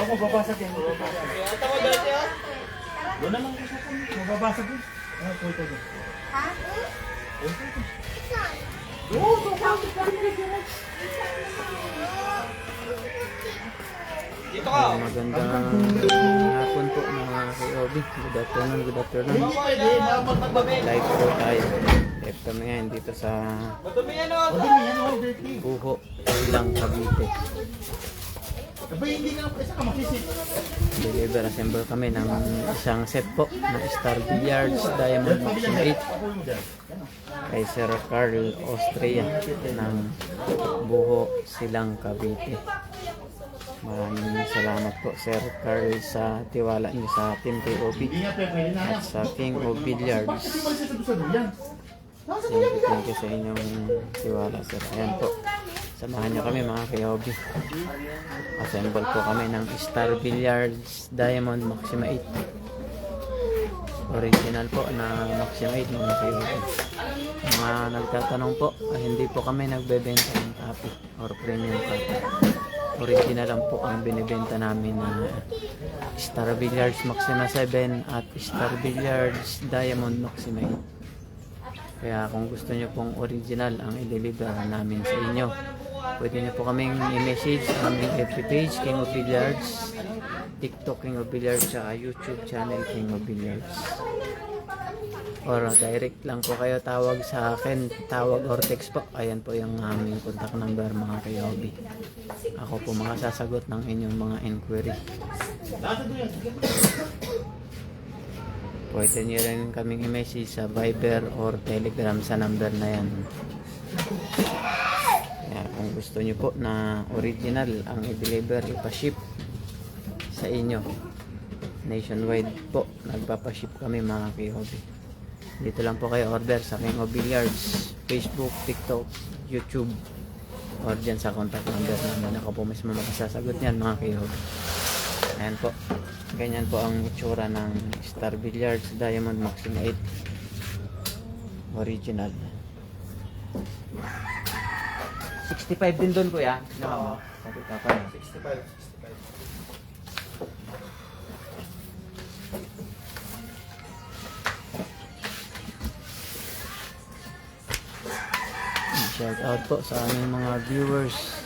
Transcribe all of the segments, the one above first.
mababasag yan. Ito mo dati ah. Doon naman ko sa mababasag yun. Ano po ito doon? Ha? Oo, mababasag pa rin yun. Dito ka. Magandang hapon po mga KOB. Good afternoon, good afternoon. Pwede, dapat magbabi. Live po tayo. Live kami ngayon dito sa Madumi yan o. Madumi yan, oh, dirty. Buho, Silang, Cavite. Abay, hindi ka isa ka makisip. Deliver, assemble kami ng isang set po ng Star Billiards Diamond Maxim 8 kay Sir Carl Austria ng Buho, Silang, Cavite. Maraming salamat po Sir Carl sa tiwala niyo sa Team KOB Hindi nga pwede na. at sa King of Billiards. Bakit di ba sa yan? Thank you sa inyong tiwala sir. Ayan po. Samahan niyo kami mga KOB. Assemble po kami ng Star Billiards Diamond Maxima 8. Original po na Maxima 8 mga KOB. Mga nagtatanong po, hindi po kami nagbebenta ng copy or premium copy. Original lang po ang binibenta namin na Star Billiards Maxima 7 at Star Billiards Diamond Maxima 8. Kaya kung gusto nyo pong original ang i-deliver namin sa inyo, pwede nyo po kaming i-message sa aming FB page King of Billiards, TikTok King of Billiards, saka YouTube channel King of Billiards. Or direct lang po kayo, tawag sa akin, tawag or text po. Ayan po yung aming contact number mga KOB. Ako po sasagot ng inyong mga inquiry. Pwede nyo rin kaming i-message sa Viber or Telegram sa number na yan. Kaya kung gusto nyo po na original ang i-deliver, ipaship sa inyo, nationwide po, nagpapaship kami mga KOB. Dito lang po kayo order sa King of Billiards, Facebook, TikTok, YouTube, or dyan sa contact number namin. Ako po mismo makasasagot niyan mga KOB. Ayan po. Ganyan po ang itsura ng Star Billiards Diamond Maxima 8 original. 65 din doon kuya? Oo. Sabi ka pa. 65. Shout out po sa aming mga viewers.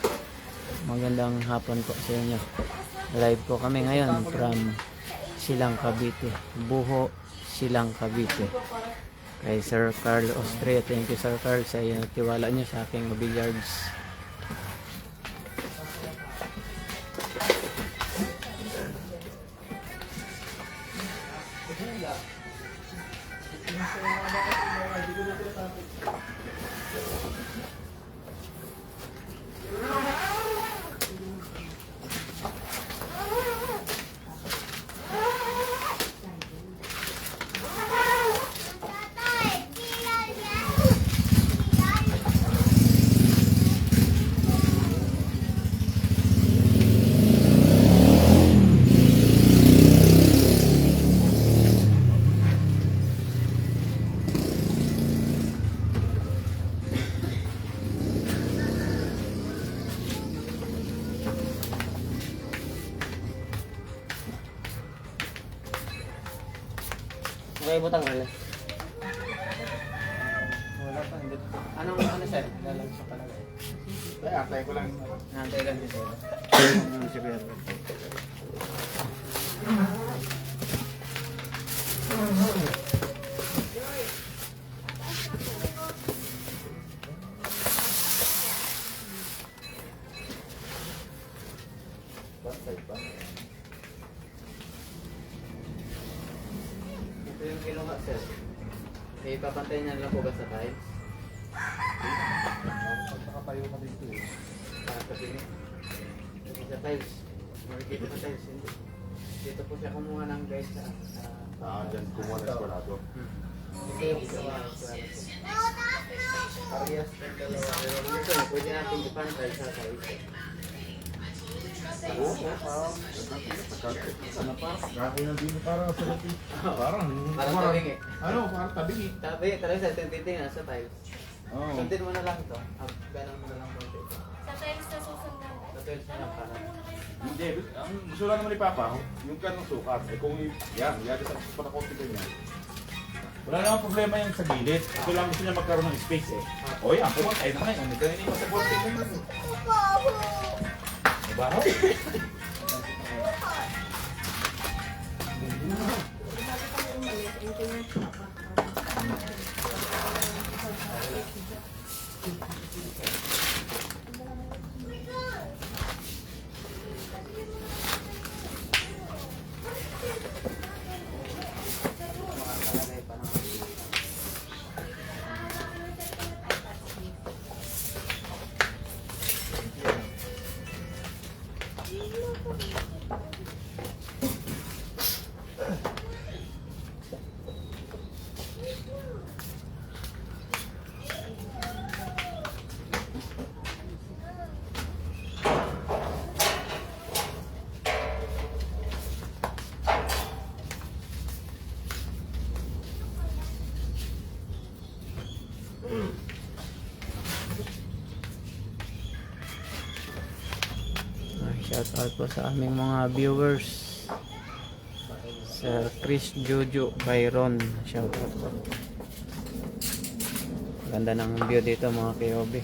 Magandang hapon po sa inyo. Live po kami ngayon from Silang, Cavite. Buho, Silang, Cavite. Kay Sir Carl Austria. Thank you Sir Carl sa tiwala niyo sa aking billiards. Okay, butang rele. Wala pa, hindi. Ano sir? Lalagsa pa lang. Ay, atay ko lang. Nantay lang dito. Si Kuya. Ito yung kinuha sir. Ipapantayin niya lang po ba sa tiles? Pagkakatayo ka dito eh. Sa pinig. Sa tiles. Dito sa tiles. Hindi. Dito po siya kumuha ng guide sa... Dyan kumuha ng eskwalado. Ito yung kinuha ng eskwalado. Parehas ng dalawa. Pero minsan, pwede natin ipantay sa tiles. Oo, ano pa? Gagawin ng dito parang sa lati. Parang tabing eh. Ano, parang tabing eh. Tabi, talaga sa titingnan sa tiles. Oo. Sundin mo na lang ito. Ganun mo na lang po ito. Sa tiles na susundan. Details na lang para. Hindi, ang gusto lang naman ni Papa, yung kanong sukat. Eh kung yan sa panakonti ganyan. Wala namang problema yan sa gilid. Ito lang gusto niya magkaroon ng space eh. O yan, pumatay na ngayon. Hindi ka nini masapulting mo yun. Mabaho? Shout out po sa aming mga viewers. Sir Chris Jojo Byron. Shout out po. Ganda ng view dito mga kayobe.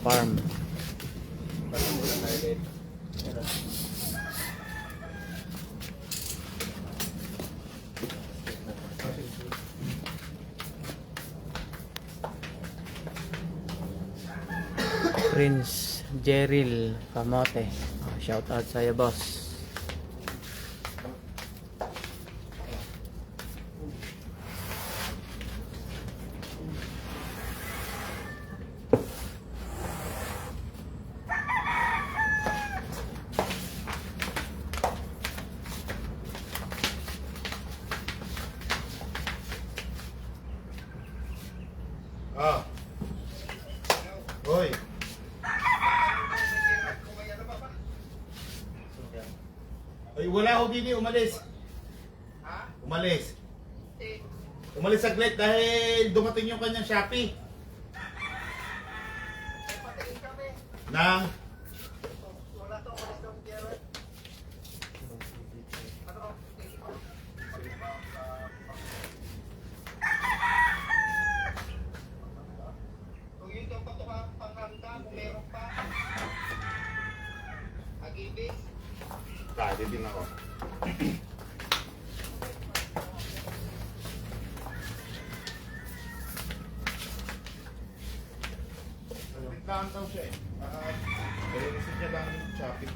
Farm. Prince Jeril Kamote. Shout out sa iyo, boss. Ah. Hoy. Ay, wala ako din umalis. Ha? Umalis. Umalis saglit dahil dumating yung kanyang Shopee. Nang Kaya din ako. Nagkaan daw siya eh. Kasi siya lang yung Shopee.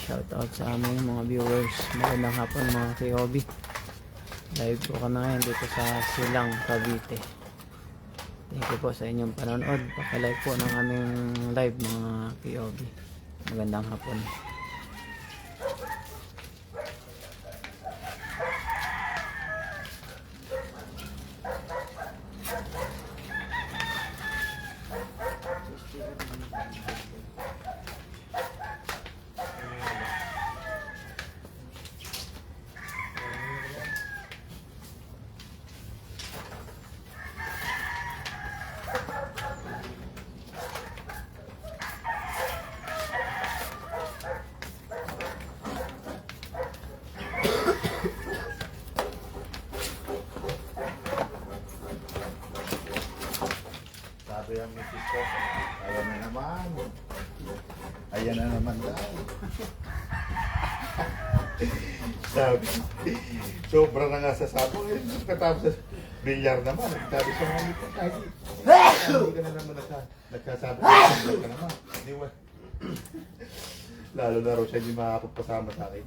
Shout out sa aming mga viewers. Magandang hapon mga Kiobi. Live po kami ngayon dito sa Silang, Cavite. Thank you po sa inyong panonood. Paka-like po ng aming live mga Kiobi. Magandang hapon. Sabi ang misis ko, ayan na naman. Ayan na naman daw. Sabi, sobra na nga sa sabong. Katapos sa bilyar naman. Sabi sa mga ito, hindi ka na naman nagsasabi. Bilyar ka naman. Hindi mo. Lalo na raw siya hindi makakapagpasama sa akin.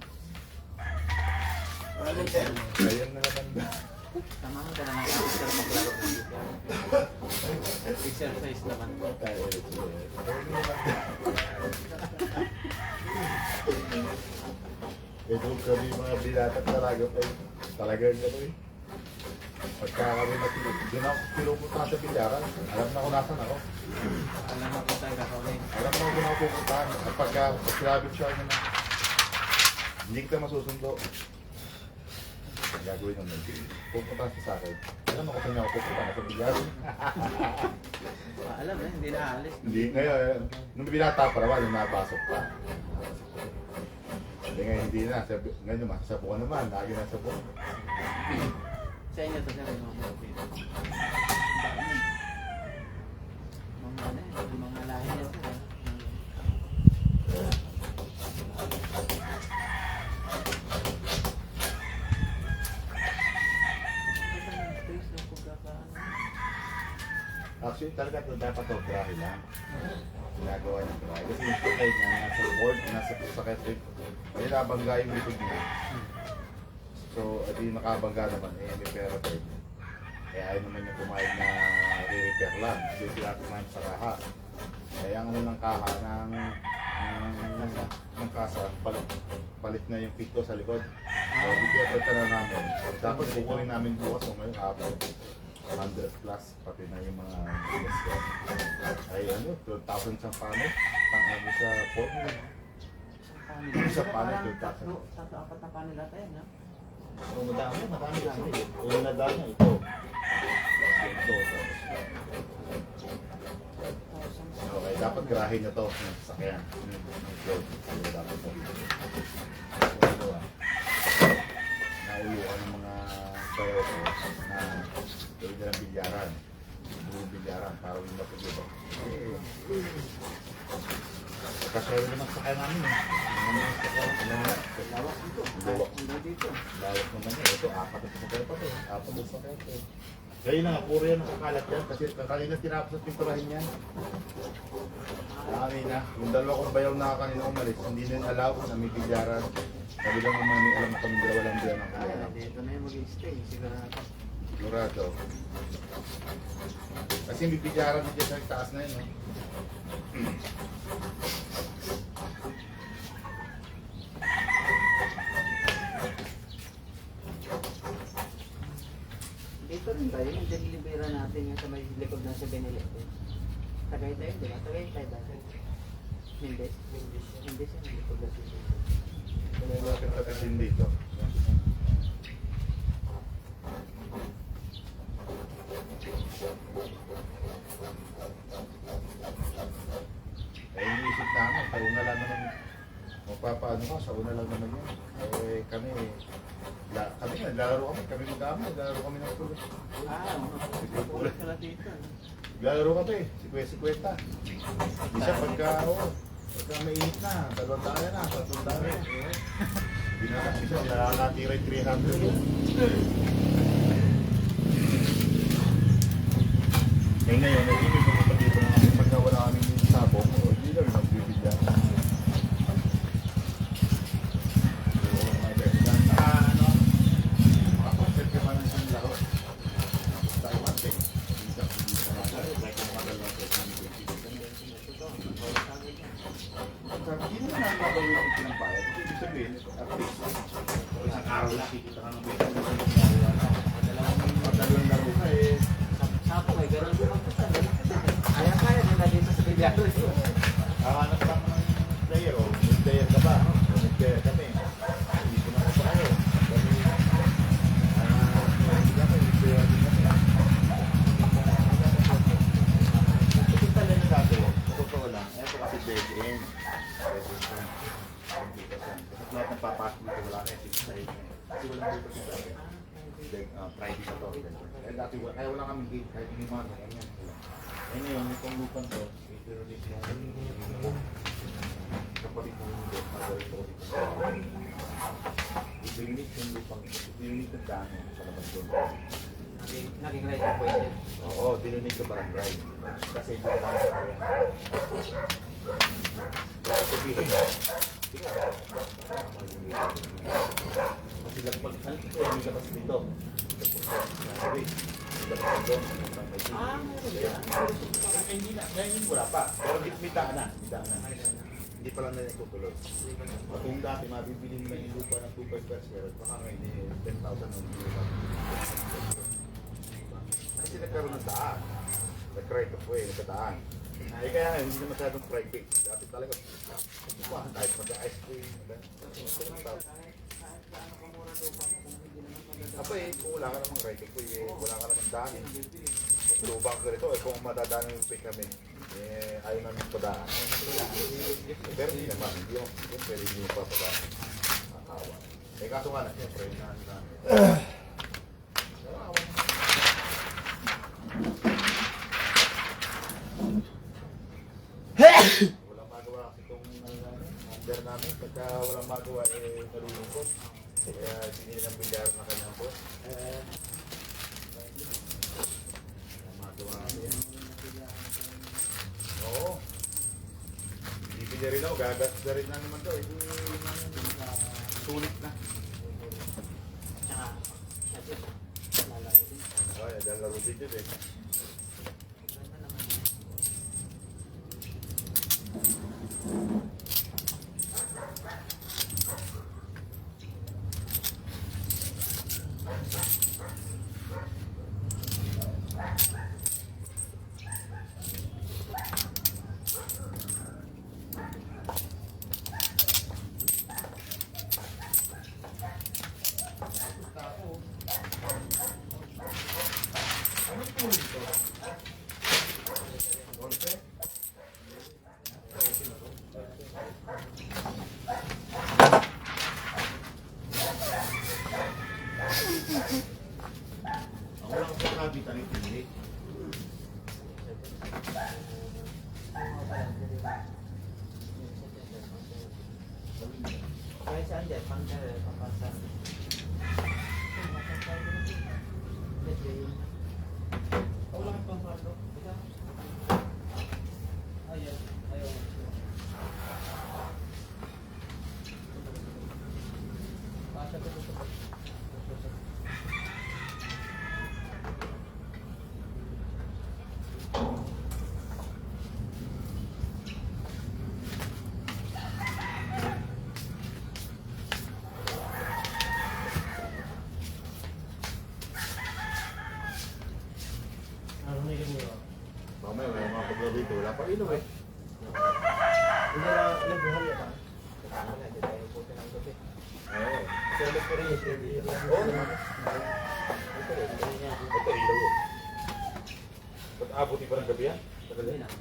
Ayan na naman daw. Tama ka na nga maglaro ng exercise naman po. Ito kami mga binata talaga pa eh. Talagang ano eh. Pagka kami matulog, doon ako pinupunta sa bilyaran. Alam na kung nasan ako. Alam mo po tayo kami. Alam mo kung ako pupuntahan. At pagka sinabi siya na hindi kita masusundo. Ang gagawin naman. Pupunta siya sa akin. Alam mo kung saan ako pupunta sa bilyaran. Alam eh, hindi na alis. Hindi, ngayon, nung binata pa naman, nung napasok pa. Hindi ngayon, hindi na. Ngayon naman, sabukan naman. Lagi na sabukan. Sa inyo to, sabi mo mga dito. Mga lahi na ito. Actually, talaga ito dapat ito, grahe lang. Ginagawa ng grahe. Kasi yung sakay niya, nasa board, nasa sakay trip. Kaya nabangga yung likod niya. So, di nakabangga naman, eh, may pera tayo. Kaya ayaw naman niya pumayag na re-repair lang. Kasi sila kumain sa kaha. Kaya ang ano ng kaha ng kasa, palit na yung pito sa likod. So, di kaya na namin. Dapat kukunin namin bukas o ngayon hapon. 100 plus, pati na yung mga bigas ko. Ay ano, 12,000 sa panel. Pang-ano sa phone. Sa panel, 12,000. Apat na panel natin, no? So, madami kasi. Una na dahil niya, ito. Ito. Okay, dapat garahin na to. Sakyan. Ito. Dapat to. Nauluan ng mga bayo ko na gawin nilang bilyaran. Gawin bilyaran para yung mapag-iba. Kasaya naman sakay namin eh. Lawak dito. Lawak. Dito. Lawak naman eh. Ito, apat na sakay pa eh. Apat na sakay pa eh. Kaya na nga, puro yan nakakalat yan. Kasi kanina tinapos at pinturahin yan. Kanina, yung dalawa kong bayaw na kanina umalis, hindi na alaw na may bilyaran. Sabi lang naman, may alam kami dalawa lang diyan ang kaya. Dito na yung mag-stay. Sigurado. Sigurado. Kasi may bilyaran din dyan sa taas na yun, no? Dito rin tayo, yung dinilibera natin yung sa may likod ng 7-Eleven. Tagay tayo, di ba? Tagay tayo dati. Hindi. Hindi siya may likod ng 7-Eleven. Bakit patasin dito? Eh, iniisip namin, sa una lang naman, magpapaano ka, sa una lang naman yun. Eh, kami naglalaro kami mag-ama, naglalaro kami ng tuloy. Ulit ka na dito. Naglalaro kami, 50-50. Isa pagka mainit na, 200 na, 300 na. Isa, nakakatira yung 300 yun. Eh ngayon, nag-ibig ko dito na kami pagka wala kami sabong, hindi kami magbibigyan. ng bayad. Ibig sabihin, at least, isang araw lang kikita ka ng bayad. Madalawang laro ka eh. Sapo ay ganun din ang pusta. Kaya nila dito sa bilyaro. Hahanap lang ng player o may player ka ba? May player kami. Hindi ko na pa kayo. Kami, hindi kami, may player din kami. Ito pala na dati, totoo lang. Ito kasi dead end. Kasi lahat ng papasok dito wala kayo side. Kasi walang dito sa akin. Friday sa to. Eh dati kaya wala kami gate kahit hindi mga ganyan. Eh ngayon, itong lupan to, i-release yung kapatid ng mundo, nagawin ko dito. I-release yung lupang, i-release yung dami sa labas doon. Naging right na pwede. Oo, dininig sa barangay. Kasi ito ang mga kaya. Kaya sabihin, kasi lang pag-alit ko, may labas dito. Hindi na, ngayon wala pa. Pero may daan na. Hindi pa lang na natutuloy. At kung dati mabibili mo na yung lupa ng 2.5 per square, baka ngayon 10,000 ang lupa. Kasi nagkaroon ng daan. Nag-right of way, nagkadaan. Eh kaya ngayon, hindi na masyadong private. Dati talaga, bukahan tayo mag-ice cream. Apa eh, kung wala ka namang right of way, wala ka namang daan eh. Lubang ka rito, eh kung madadaan yung pay kami, eh ayaw namin padaan. Pero hindi naman, hindi yung pwede hindi yung papadaan. Nakawa. Eh kaso nga na, siyempre, walang magawa kasi itong under namin. Pagka walang magawa, eh nalulungkot. Kaya sinili ng bilyar na kanyang po. Walang magawa namin. Oo. Bibili rin ako, gagas na rin na naman to. Hindi sulit na. Ay, dahil laro din yun eh. Ako lang sa kabitan yung pinili. Kaya saan dyan? Pampasa. Wala kang pangpalo. Ayan, ayaw. Pasa ko ito. Mamaya wala mga paglaro dito, wala pa ilaw eh. Hindi na nagbuhal yan. Oo. Select ko rin yung TV. Oo naman. Ito ilaw yun. Ba't abuti pa ng gabi yan? Tagal yan.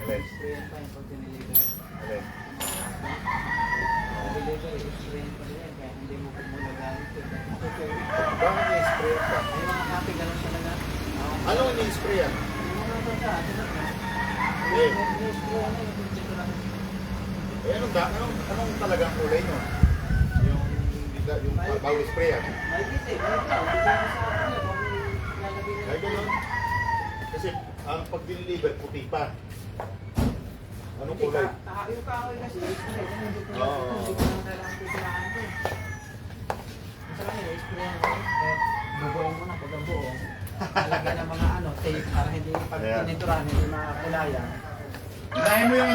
Alin? Alin? Bakit ni-spray ka? Ano ang ni-spray yan? Eh, anong talagang kulay nyo? Yung bago spray yan? Ay, gano'n. Kasi ang pag-deliver, puti pa. Anong kulay? Yung kahoy kasi, hindi ko Oo. hindi ko na kailangan titirahan ko. Sa kanila, isprayan ko. Bubuin mo na pag ang buo. Talagyan ng mga tape para hindi pag Ayan. tiniturahan, hindi makakulayan. Unahin mo yung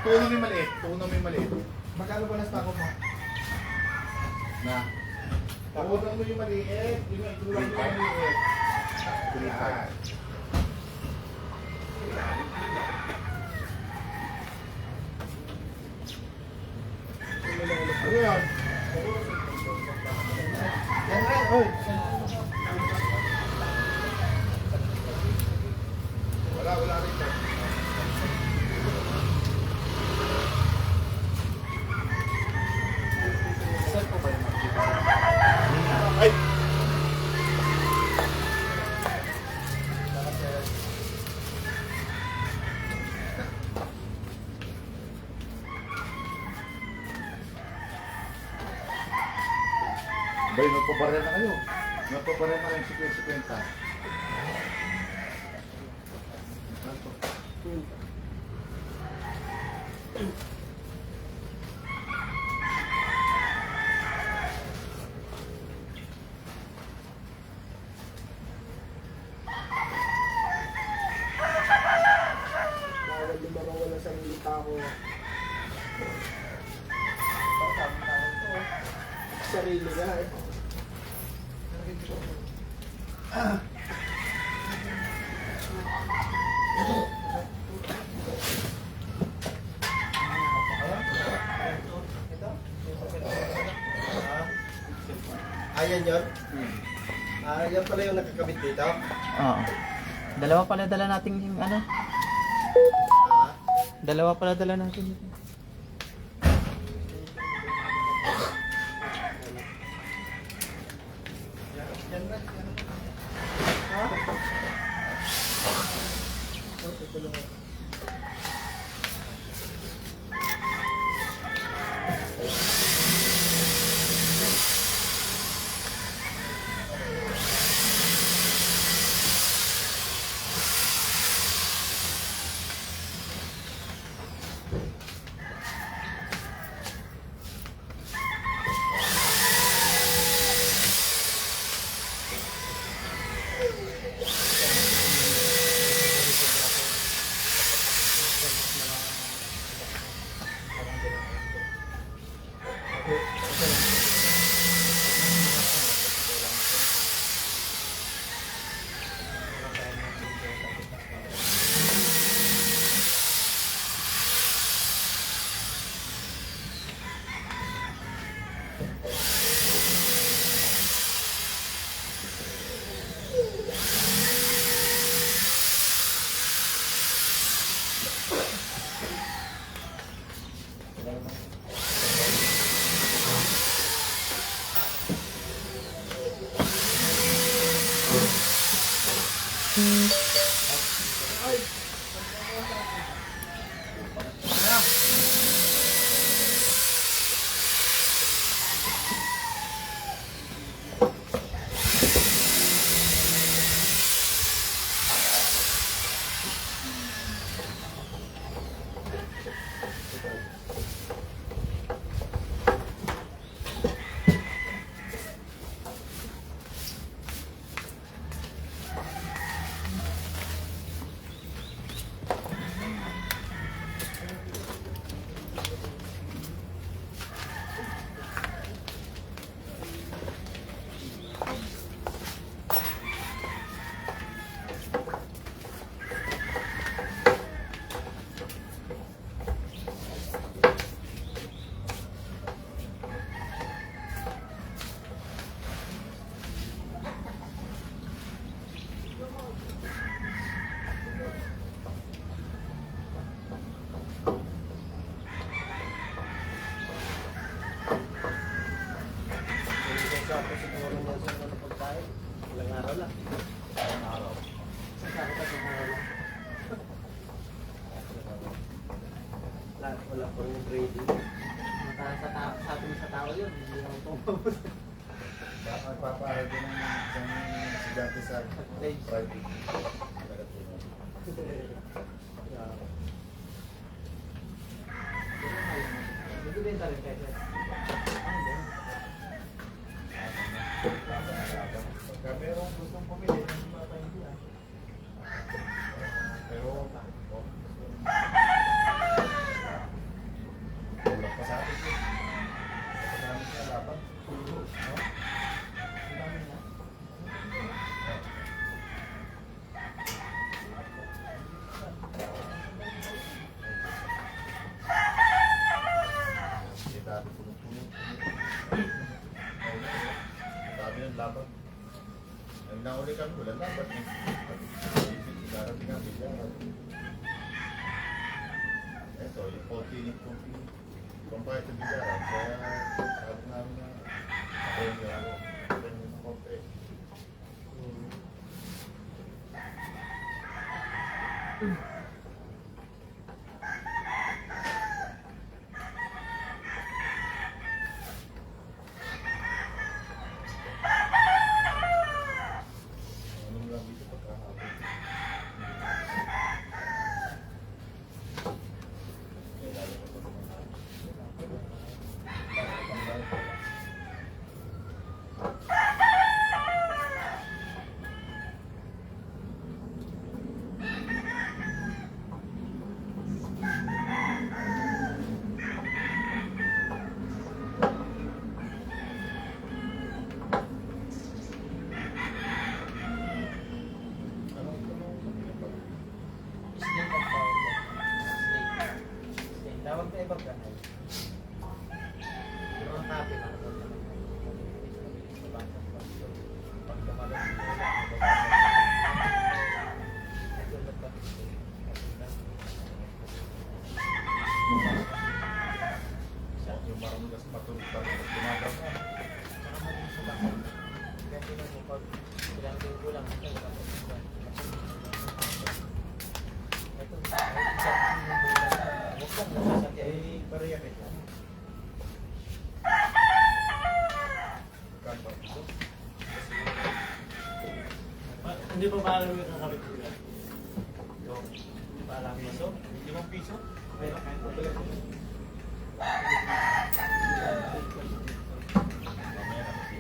tuno may maliit. Tuno may maliit. Magkano ba nas tako mo? Na. Tuno mo yung maliit. Yung tuno mo yung maliit. Tulipan. Ano yan? Yan rin, oy. Wala rin. Saan po ba yung Ay! Bay, nagpabarya na kayo. Nagpabarya na kayo si Kwenta. Bawal yung mawawala sa ilita ko. Sarili ka eh. Ayan yun? Yan pala yung nakakabit dito? Oo. Dalawa pala dala natin yung ano. Ah, Dalawa pala dala natin. Tapos siguro mo sa mga pagkain. Ilang araw lang. Ilang araw. Sasako pa sa mga lang. Wala pa rin yung trading. sa atin sa tao yun, hindi naman pumabot. Magpapaharap din ng isang estudyante sa private. Bibenta rin kayo, sir. Pagka merong gustong pumili, hindi mataindihan. Pero, kulang pa sa atin. Marami sa dapat. No? Ang dami na. Hindi dati punong-puno. Sabi ng laban. Ang nauli kami, walang laban. Darating nga, bigyan. Ito, yung konti. Kumpaya sa bigaran, kaya sabi namin na ako yung konti. Anong lang dito pagkahapon? Lalo pa ito naman. Snake ang tawag yan. Snake. Snake. Tawag na ibang ganay. Yung mga kape na. Pag dumalang nila, Yung marunong kasi matulog pa rin. Tumagal na. saka maging sumakot. Kaya tingnan mo pag ilang linggo lang ito, wala pa ito. Ito, kahit isang linggo lang, huwag kang nasasakya. Eh, pareha ito. Kanto. Hindi pa ba alam yung kakabit ko yan? Hindi pa alam yung so? 5 piso? Pero kahit Mamaya na kasi.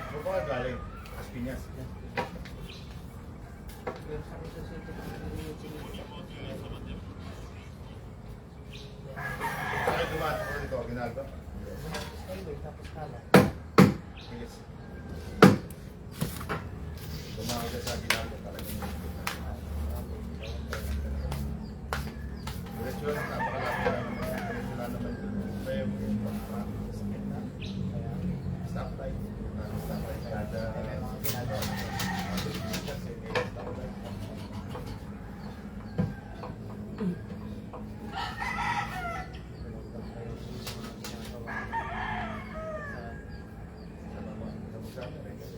Saan ba ka galing? Las Piñas. Yung sa Quezon City, yung sinigit. Bakit dumaan ako dito? Ginalba? Skyway, tapos kala. Yes. Dumaan ka sa Ginalba talagang. Diretso lang, napakalapit lang naman. Diretso lang naman dun. Kaya mo yung sakit na. Kaya stoplight. Stoplight kada... Mga ginagawa. Kasi may stoplight. Sa baba, sa Busan, kasi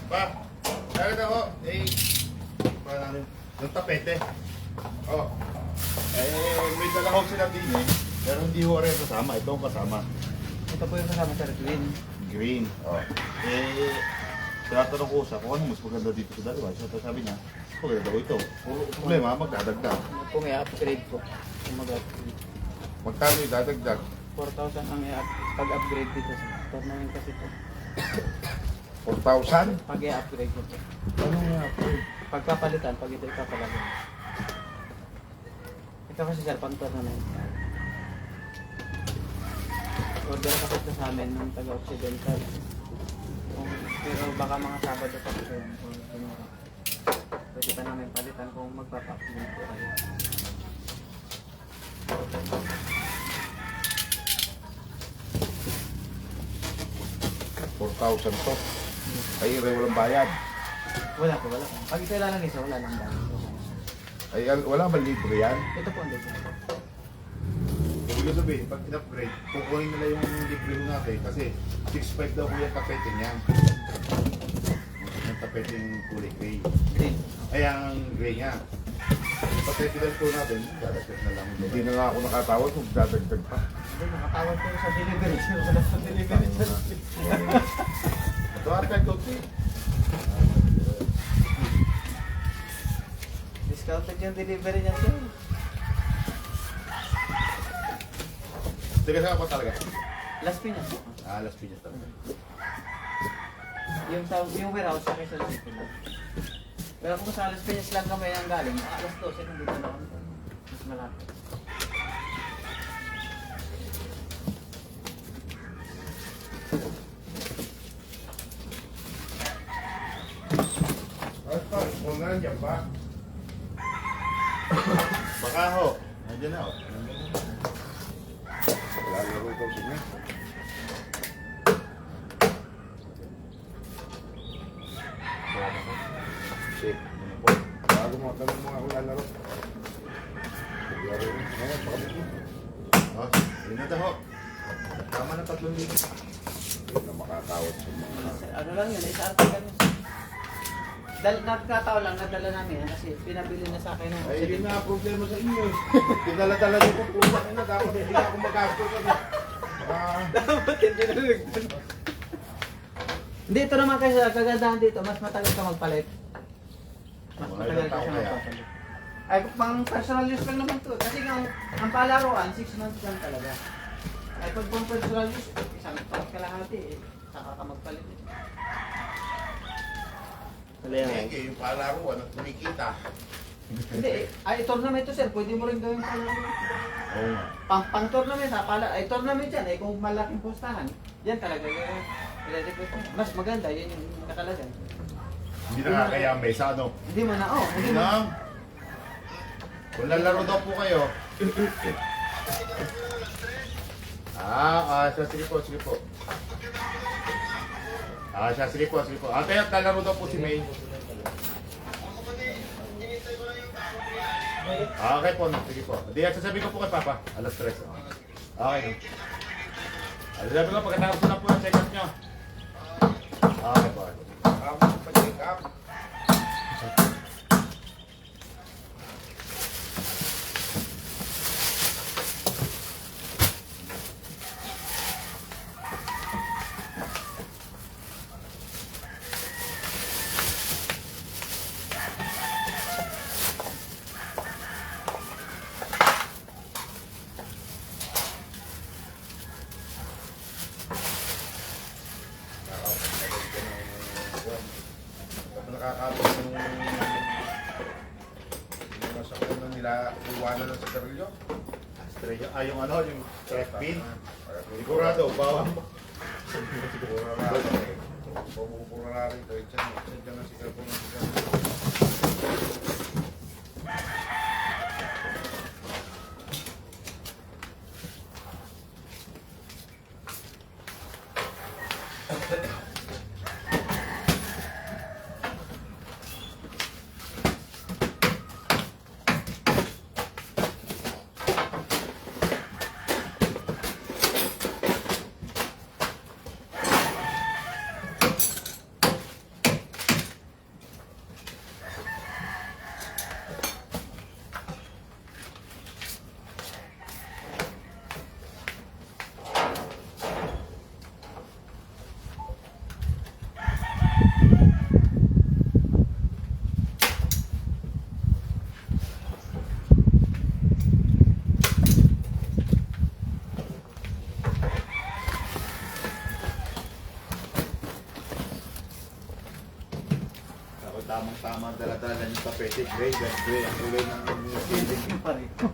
Pa, nakita ko, parang yung tapete. Oh. May dalawang sila din eh. Pero hindi ko rin kasama. Ito ang kasama. Ito po yung kasama sir, green. Green. Oh. Tinatanong ko sa kung ano mas maganda dito sa dalawa. So, sabi niya, maganda daw ito. Puro problema, magdadagdag. Ano po may upgrade po. Kung mag-upgrade. Magkano yung dadagdag? 4,000 ang pag-upgrade dito sir. Ito namin kasi po. 4,000? Pag i-upgrade ko po. Ano nga po? Pagkapalitan, pag ito ipapalagay. Ito kasi sir, pang-tour na yun. Order kasi ito sa amin ng taga-Occidental. Pero baka mga Sabado pa po yun. Pwede pa namin palitan kung magpapa-upgrade po kayo. 4,000 to. Ay, walang bayad. Wala po, wala po. Pag ito lang isa, wala lang dami. Ay, wala ba libre yan? Ito po, hindi po. Ibig sabihin, pag in-upgrade, kukunin nila yung libre mo natin kasi 6,500 daw po yung tapete niyan. Yung tapete yung kulay gray. Green. Ay, ang gray nga. Yung tapete lang po natin, dadagdag na lang. Hindi na nga ako nakatawag kung dadagdag pa. Hindi, nakatawag ko sa delivery. Wala sa delivery. Ito ate, kote. Discounted yung delivery niya sir. Tiga saan pa talaga? Las Piñas po. Las Piñas talaga. Yung warehouse sa Quezon City lang. Pero kung sa Las Piñas lang kami ang galing, alas 12 nandito na kami. Mas malapit. Ay, pa, kung nga nandiyan pa. Baka ho. Nandiyan na ho. Wala laro daw siya. Wala ko. Shit. Ano po? Bago mo, tanong mo ako lalaro. Laro rin. Ngayon, baka mo. Oh, yun na daw ho. Tama na 3 minutes. Hindi na makatawad sa mga... Ano lang yun, isa arte kami. Nagkataon lang, nadala namin kasi pinabili na sa akin ng Ay, yun na ang problema sa inyo eh. Dinala-dala niyo kung pusa kayo na. Dapat hindi ako mag-gastos. Dapat hindi nalagdan. Hindi, ito naman kasi kagandahan dito, mas matagal ka magpalit. Mas Mga matagal ilang ka taon siya kaya? magpapalit. Ay, pang personal use lang naman to. Kasi ang palaruan, 6 months lang talaga. Ay, pag pang personal use, isang taon kalahati eh. Saka ka magpalit. Hindi, yung palaro, ano, kumikita. Hindi, ay tournament to sir, pwede mo rin gawin palaruan. Oo nga. Pang tournament ha, ay tournament yan, kung malaking pustahan, yan talaga yung i-request mo. Mas maganda, yan yung nakalagay. Hindi na nga kaya may sa ano. Hindi mo na, Hindi na. Kung lalaro daw po kayo. Sige po, sige po. Sige po, sige po. Kaya lalaro daw po si May. Okay po, sige po. Di, sasabihin ko po kay Papa, alas 3. Okay. Sabi ko, pagkatapos na po ang check-up nyo. Okay po. Pa-check up. Nakakapos yung nasa una nila iwanan ng sigarilyo. Yung ano, yung track pin. Sigurado, bawang mo. Sigurado. Pumupura rin ito. Diyan na sigarilyo ng sigarilyo. tamang-tama dala-dala yung tapete. Gray, gray. Ang kulay ng ceiling. Parito.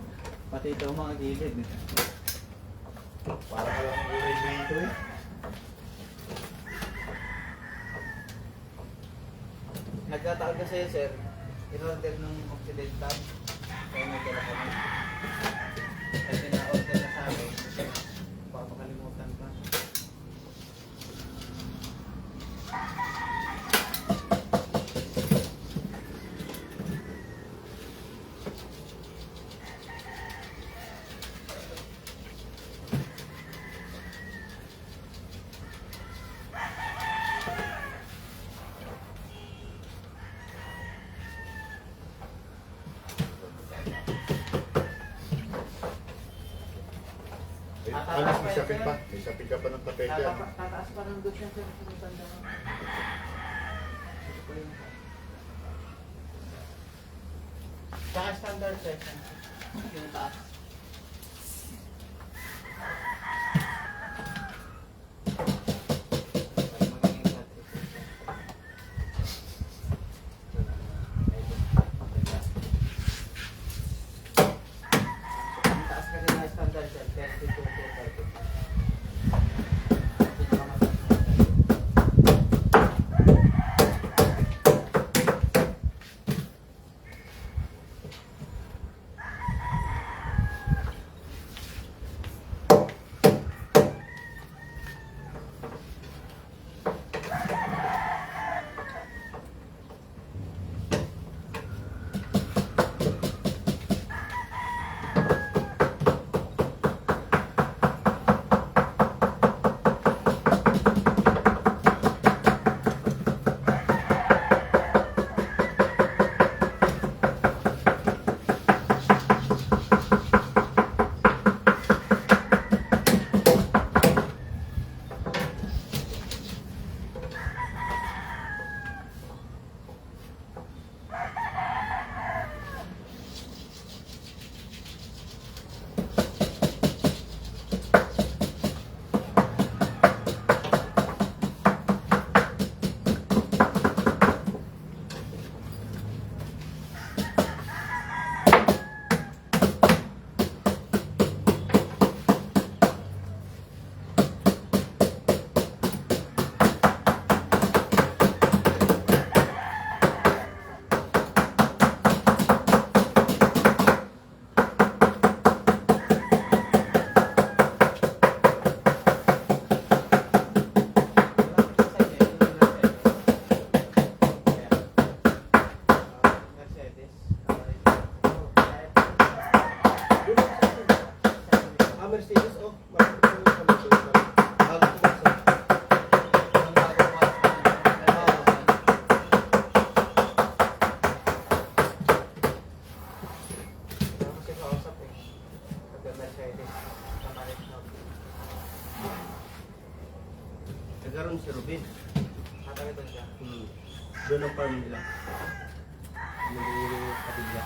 Pati ito mga gilid. Para ka lang kulay dito eh. Nagkataon kasi sir, in-order ng Occidental. Kaya may dala kami. Kasi na-order na sa amin. Baka makalimutan pa. Alas, may sapin pa. May sapin ka pa ng tapete. Ano? Tataas pa ng dosya sir. Sinutanda ko. Saka standard section. Yung taas. Ang taas kasi na standard set, 32 to 30. Mercedes, oh. Nagkaroon si Rubin. Nakakalitan siya. Doon ang farm nila. Naging kapilya.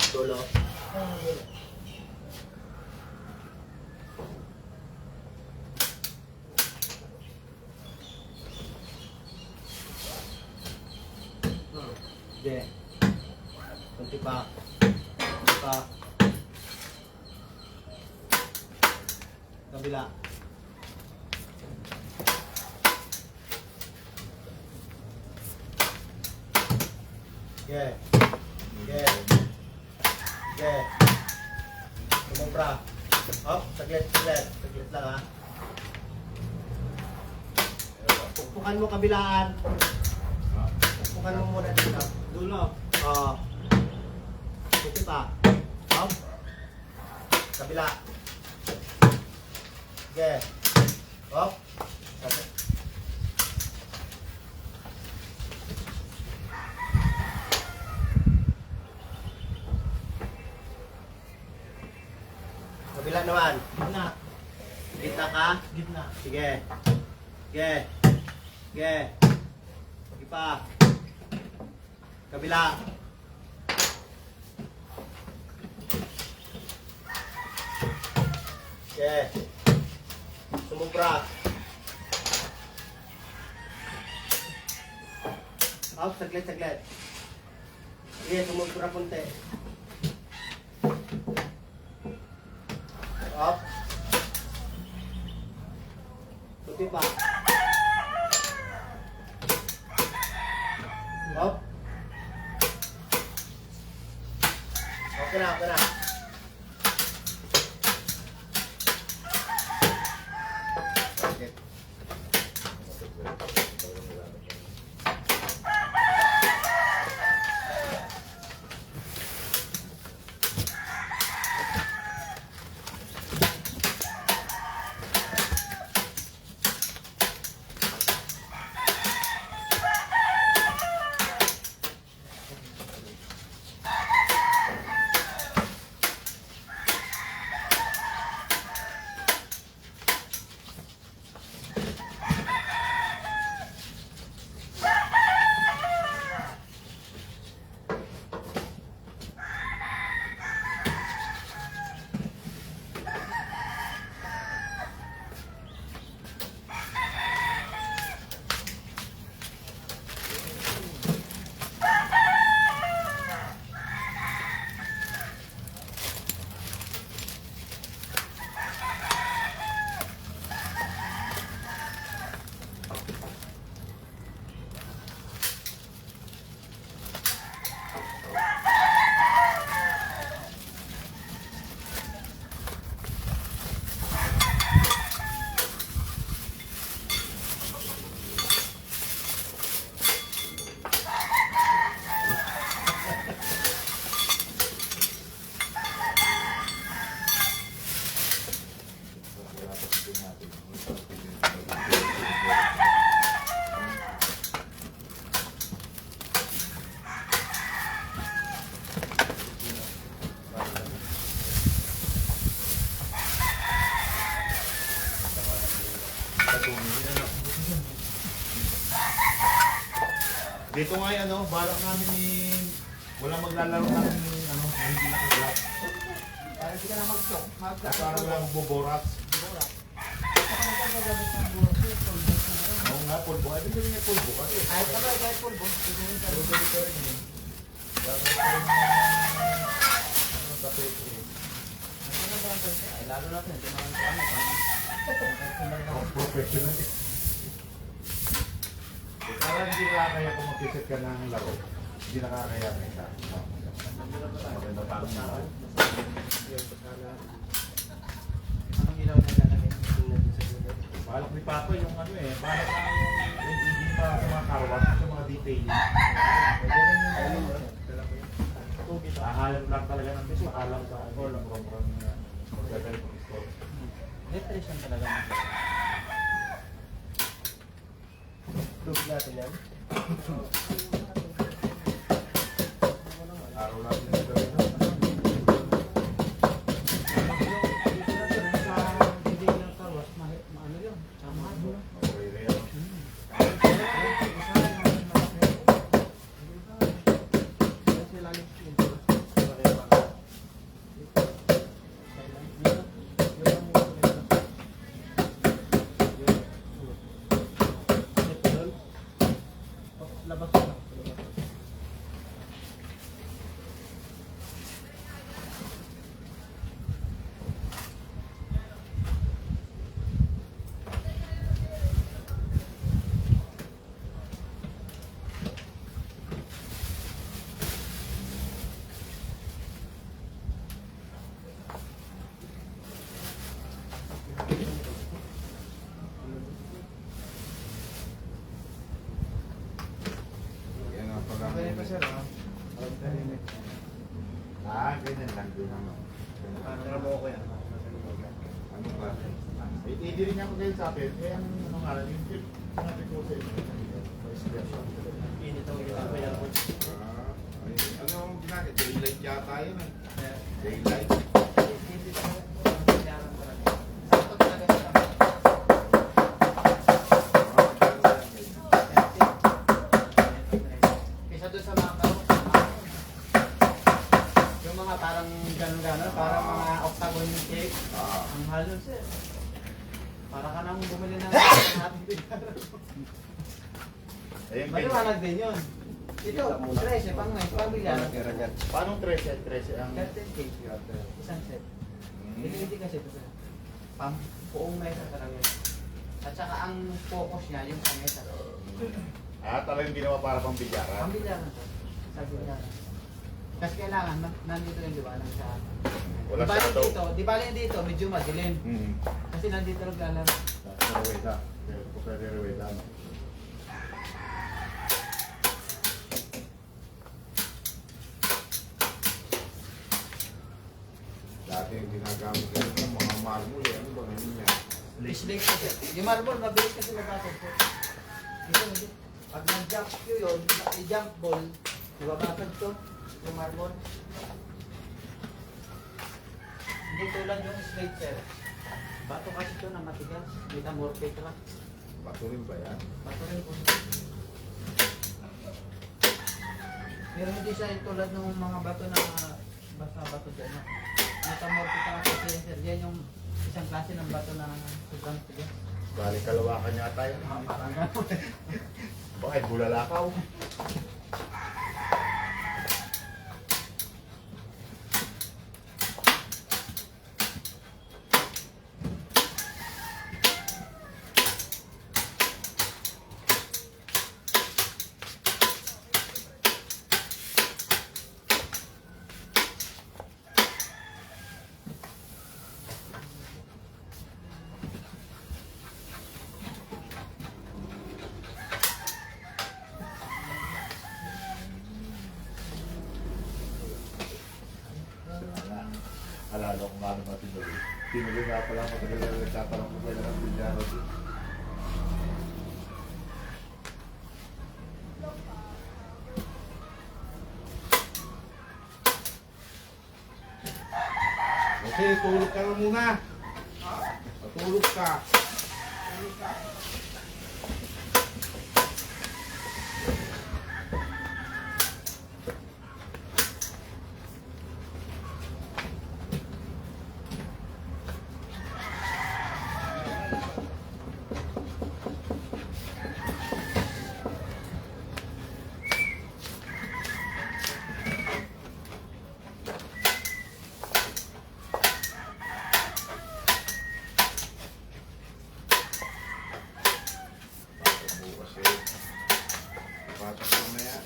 Dolo. Sige. Kunti pa. Kunti pa. Kabila. Sige. Sige. Sige. Sumobra. Hop, saglit, saglit. Saglit lang ha. Pukpukan mo kabilaan. Pukpukan mo muna dito. Dulo. Oo. Kunti pa. Hop. Kabila. Sige. Hop. Saglit. Kabila naman. Gitna. Gitna ka. Gitna. Sige. Sige. Sige. Sige pa. Kabila. Sige. Sumubra. Up, saglit, saglit. Sige, sumubra punti. Up. Kunti pa. Up. Okay na, okay na. Okay. Dito nga yung ano, balak namin walang maglalaro namin ano, hindi nakaglap. Para hindi ka na mag-shock. Parang lang magboboras. Oo nga, pulbo. Ay, hindi niya pulbo kasi. Ay, sabay, kahit pulbo. Ay, lalo natin. Ito naman sa ano. Professional. Parang hindi nakakaya kung mag-visit ka ng laro. Hindi nakakaya na isa. Maganda pa ang naman. Anong ilaw na lalagay? Tingnan din sa gulay. Balak ni Papa yung ano eh. Balak na yung hindi para sa mga karwas, sa mga detailing. Ahalan lang talaga ng bis. Makalang sa ano. Gagaling ng store. Depression talaga. Tubig natin yan. Araw lang din ito rin. Okay rin. Labas na. sir, ah. Ah, ganyan lang din naman. Tara mo ko yan. Ano ba? Hindi rin ako kayo sa akin. Eh, ano nga lang, yung tip natin ko sa inyo. Init ang ginagawa yan. Ano ang ginagawa? Daylight yata yun eh. Daylight. Hindi talaga po ang kailangan ko lang. Sakto talaga siya. Kaysa doon sa mga karo, yung mga parang gano'n-gano'n, parang mga octagon yung shape. Ang halo sir. Para ka nang bumili ng ating bigaro. Ayun, Maliwanag din yun. Ito, 13, pang may, pang bigaro. Paano 13? 13 ang... 13K. Isang set. Hindi kasi ito. Pang buong mesa talaga yun. At saka ang focus niya, yung sa mesa. Ah, talagang ginawa para pang bigyara. Ang bilyaran to. Sa bilyaran. Kasi kailangan, nandito yung liwanag sa... Wala Di bali shadow. dito, di bali dito, medyo madilim. Kasi nandito naglalaro. Rueda. Pwede rueda. Dati yung ginagamit ko ng mga marmol eh. Ano ba ngayon yan? Slate kasi. Yung marble, mabilis kasi nabasag po. Ito, hindi. Pag nag-jump Q yun, i-jump ball, nababasag to, yung marble. Hindi tulad yung slate sir. Bato kasi ito na matigas. Metamorphic rock. Bato rin ba yan? Bato rin po. Pero hindi siya yung tulad ng mga bato na basta bato dyan. No? Metamorphic rock kasi sir. Yan yung isang klase ng bato na sobrang tigas. Balik kalawakan yata yun. Parang gano'n. Bakit bulalakaw? Alala ko nga naman tinuloy. Tinuloy nga pala matagal na nagtatanong ko kailan ang bilyaro din. Kasi tulog ka na muna. Matulog ka. Bukas eh. Pasok mamaya.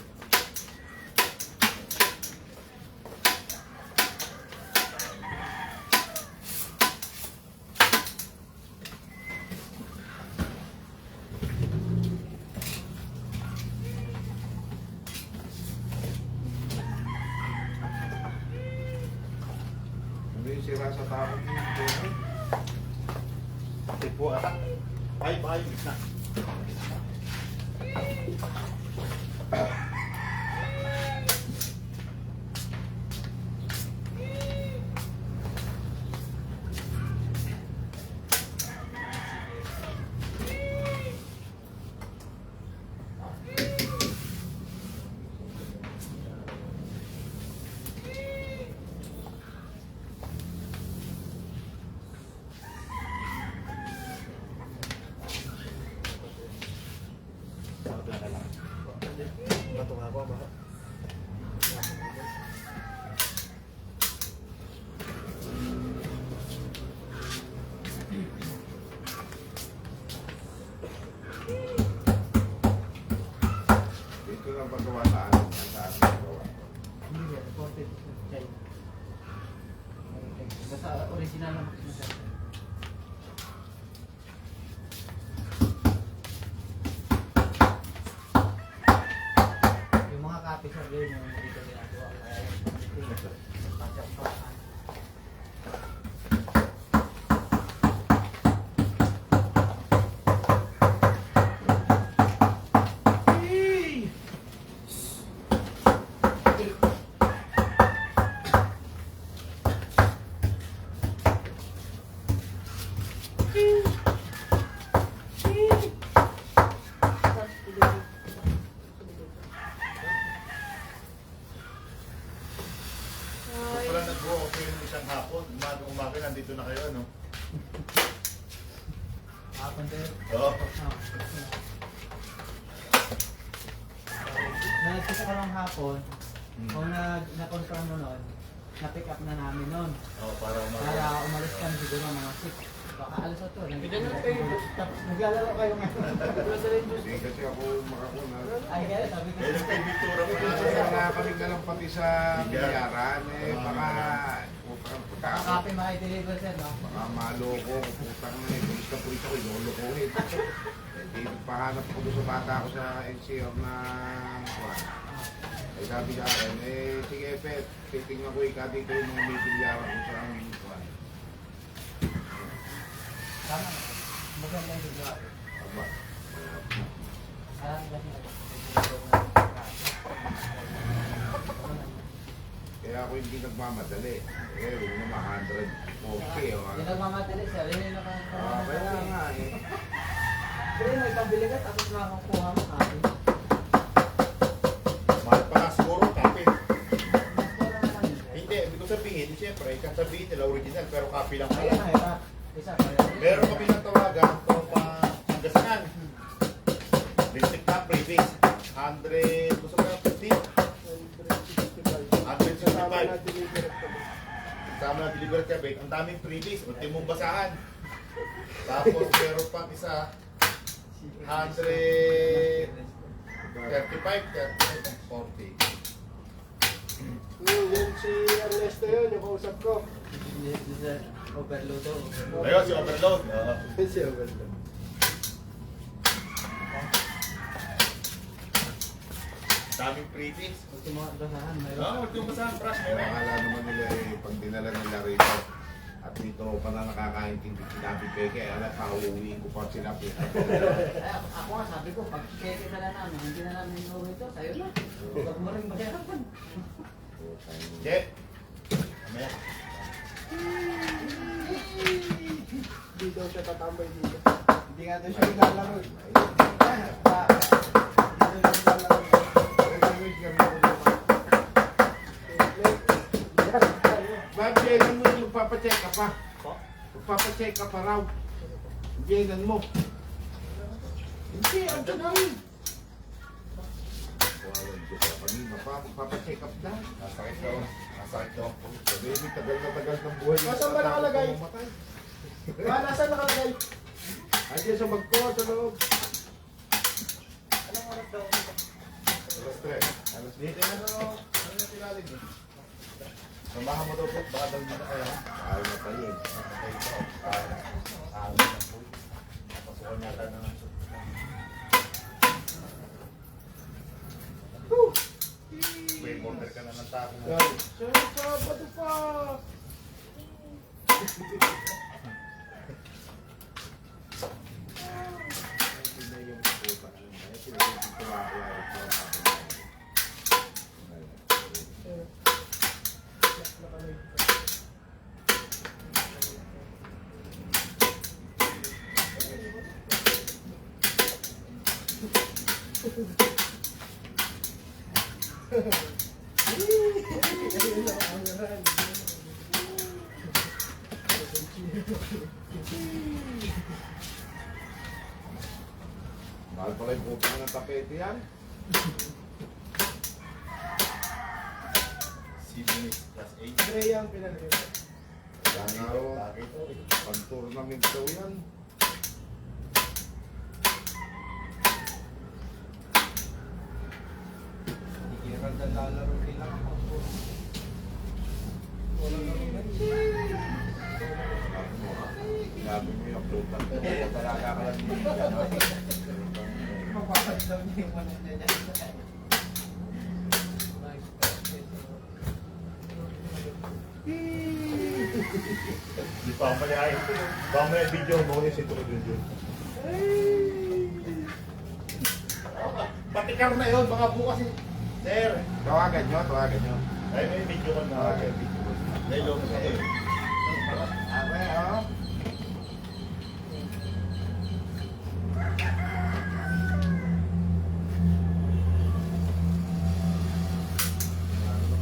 Ano yung sira sa tao mo? Tipo atak. Ay, na. Bato nga po, baka. Dito lang paggawa sa atin. Sa atin paggawa. Hindi yan, imported China. Basta original na makina sir. Yung mga copy sa yun yung dito ginagawa. Kaya yung pasok pa. Kung pala nag-go ako yung isang hapon, umaga nandito na kayo, ano? Hapon din. Oo. Nagkita ka lang hapon, kung na-confirm mo nun, na-pick up na namin nun. Oo, para umaga. Para umalis kami siguro mga 6. Baka alas 8. Tapos naglalaro kayo ngayon. Hindi kasi ako makakuna. Ay, kaya sabi ko. Kaya nagpay Victoria ko Kasi na. wala kaming alam pati sa bilyaran eh. Baka Kakapi ma-deliver sir, no? baka maloko. Putang na eh. Pulis na pulis ako. Ilolokohin. Hindi nagpahanap ako doon sa bata ko sa NCR na kuwan. Ay sabi sa akin, eh sige Pet, titingnan ko dito yung mga may bilyaran ko sa kuwan. Tama na. Maganda yung bigla. Aba. Alam kasi Kaya ako hindi nagmamadali. Eh, huwag naman 140 o Hindi nagmamadali sir. Hindi nagmamadali. kaya nga eh. Pero may pambili ka tapos makakuha mo kami. Mahal pa nga siguro, kapit. Wala naman yun. Hindi, ibig ko sabihin, siyempre, kasabihin nila original, pero copy lang Kaya pala. mahirap. Isa pa rin. Meron kami ng tawagan, ito pa Pangasinan. District na, previous. 100, gusto ko na 50? 165. Kasama na delivery cabinet. Ang daming previous, ultimong basahan. Tapos meron pang isa, 135, 40. Yun si Ernesto yun, yung kausap ko. Overload daw. Ayun, si Overload. Oo. Si Ernesto. Daming previous. Ultimo basahan. Mayroon. Oo, ultimong basahan, brush, meron. Akala naman nila eh, pag dinala nila rito, at dito pa na nakakaintindi sinabi Peke, alam, pauuwiin ko pa sila Peke. Ako nga sabi ko, pag keke na lang namin, hindi na namin inuwi ito, sa'yo na. Huwag mo rin mahirapan. Che. Mamaya. Hindi daw siya tatambay dito. Hindi nga doon siya nilalaro. Bakit Jenan mo yung magpapacheck ka pa? Magpapacheck ka pa raw. Jenan mo. Hindi, ang tanawin. Walang Diyos ka kanina pa, magpapacheck up na. Nasakit daw. Nasakit daw. Sabi mo, tagal na tagal ng buhay. Nasaan ba nakalagay? Mamatay. Nasaan nakalagay? Andiyan sa bag ko, sa loob. Anong oras daw? Alas 3. Alas Dito na daw. Ano na tinalig eh? Samahan mo daw po. Baka daw dito kaya. Ayaw na tayo eh. Nakatay daw. Ayaw na po. Napasukan yata na ng may order ka na ng taco mo. Sabado pa! Hindi na yung puta. Alam mo, eh, pinagiging tumakaya ito ang aking mahal pala yung puta ng tapete yan. 7 minutes plus 8. Gray ang pinag-iwa. Kaya nga ro, pag-tournament daw yan. Ikiran na lalaro nila. Sinabi mo yung puta. Talaga ka lang din dyan. Mapapad daw niya yung ano niya. Di pa ako mayayain. Baka may video mo ko yung sito ko dun. Pati karo na yun, baka bukas eh. Sir, Tawagan nyo. ay may video ko na. Okay, video ko. Dahil ako sa iyo. Okay, oh.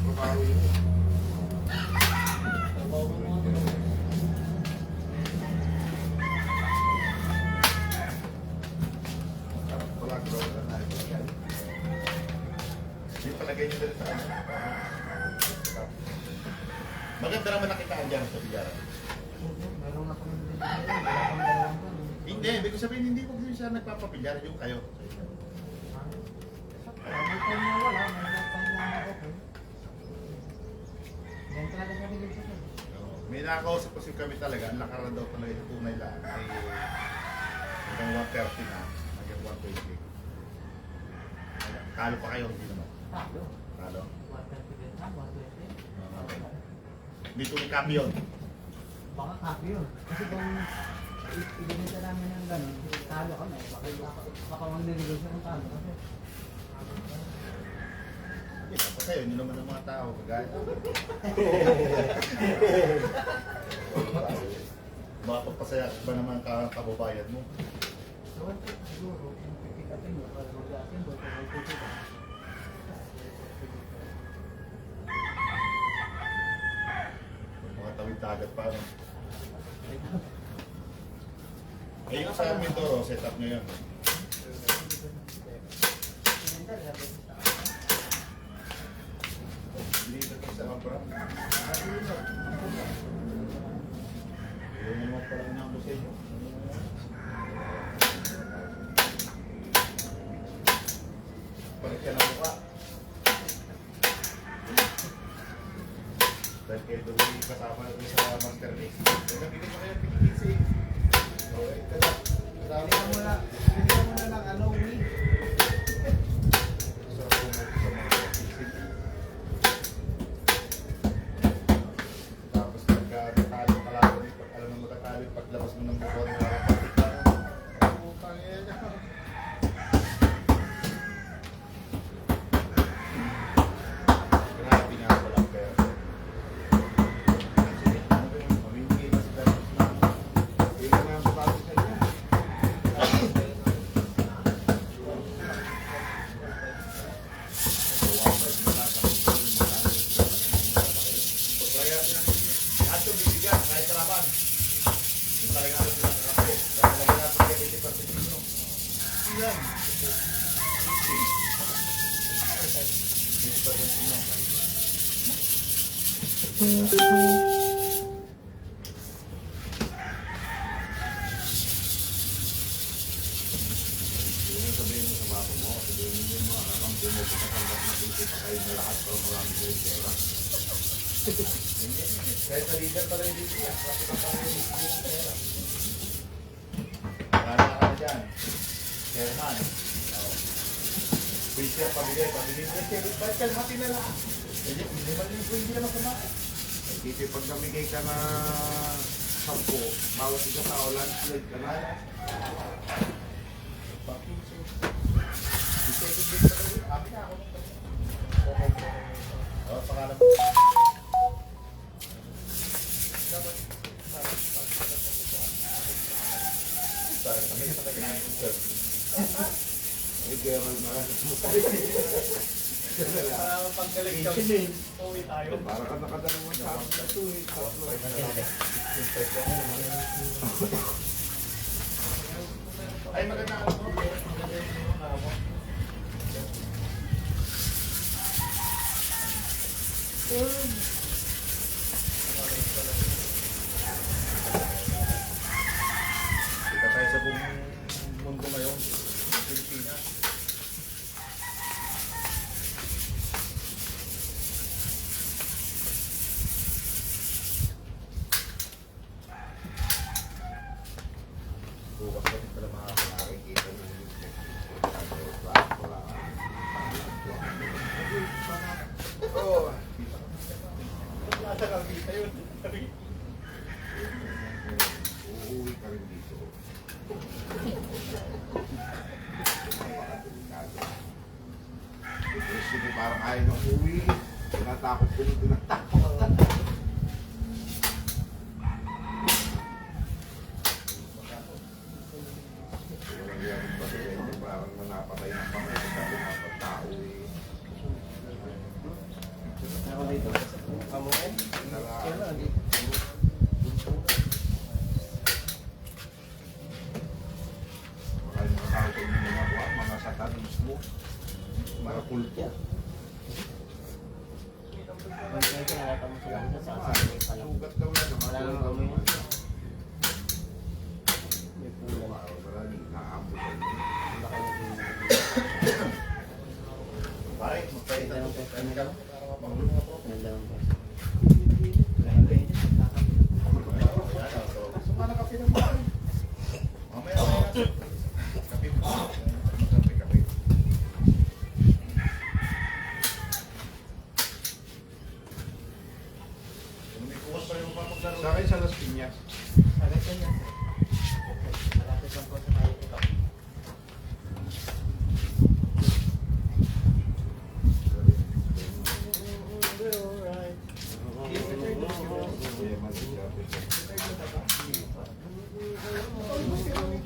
Trabaho yun. Wala, grow na tayo. Yung palagay nyo dito sa ano. Maganda naman nakitaan dyan sa bigaran. Hindi, ibig ko sabihin, hindi ko siya nagpapapilyar yung kayo. May nakakausap kasi kami talaga, ang lakaran daw talaga yung tunay lang ay hanggang 130 na, hanggang 120. Talo pa kayo, hindi naman. Talo? Hindi tunay copy yun. Baka copy yun. Kasi kung ibinita namin ng gano'n, talo kami. Baka mag-negosyo kung talo kasi. Pa sa'yo, hindi naman ang mga tao, kagaya. Makapagpasaya ba naman ang kababayan mo? Siguro, kung pipikapin mo, para mag-asin mo, kung mag-pipikapin. Mga tawid dagat pa, no? Eh, yung sa Mindoro, setup nyo yun. Dito ko sa Abram. Yun naman pala ang sa inyo. Balik ka na mukha. Dahil kayo doon kasama na sa master race. Kaya nabigyan mo kayo pinigisi. Okay, kada. Bigyan mo na ng ano, weed. Sa mga pising. Tapos nagkatalo ka lang ulit pag alam mo magkatalo paglabas mo ng bukod ng kapatid ka. Putang ina. Grabe nga pala pero. Mamimigay ba si Datos na? Hindi ka na sasabi sa inyo. Kaya lahat yung bibigyan kahit sa laban. Yung talaga alam nila kakapit. Kaya talaga natin kaya 80% nyo. Yan. 80% nyo. Yung sabihin mo sa bako mo, sabihin mo yung mga kakampi mo, pagkatanggap na dito pa kayo na lahat para marami kayo pera. Kahit sa leader pala yung dito yan. Kasi kapag yung pera. Kala ka na dyan. Chairman. Pwede pabigay. Ba't kalmati na lang? Hindi ba hindi naman sama? Dito pag namigay ka na 10, bawat isa sa Holland, slide ka na. Oh, pangalan. Sorry, kami sa kanya. May Gerald na lang. Para paggaling ka, uwi tayo. Para ka nakadalawang tao na ito eh. Tatlo. Ay, maganda ako. Maganda yung ako. Kita tayo sa buong mundo ngayon, Pilipinas. Bukas pa rin pala makakakita mo. Oh, Wala na kami yun. Sige, parang ayaw nang uwi. Tinatakot ko nung tinatakot. Walang yan ba sila, hindi parang nanapatay ng kamay. Sabi nga pag tao eh. Ako dito. Baka yung mga tao ko yung mga satan mismo. Mga kulto. Kaya kinalata mo sila sa sasabay pa lang. Sugat daw na naman. Wala nang amoy yan. May pulan. Wala nang naambo sa inyo. Baka yung Pare, magpalitan Dalawang mo. peso. Ano ka? Dalawang peso. Sumana kape ng mga. Mamaya na. Kape mo. Kape, kape. May kuwas pa rin mo papaglaro. Sa akin sa Las Piñas. Agad ko yan. Malapit lang po sa tayo ito. Kaya mag-sabi.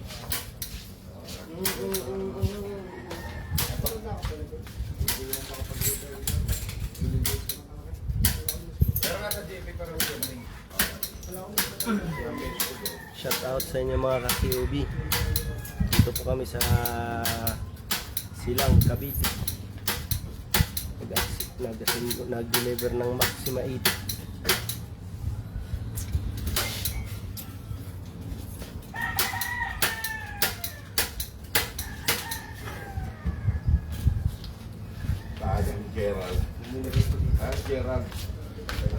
Pero nga sa JP pa rin siya. Shout out sa inyo mga ka-QB. Dito po kami sa Silang, Cavite. Nag-deliver ng Maxima 80. Sayang Gerald. Gerald.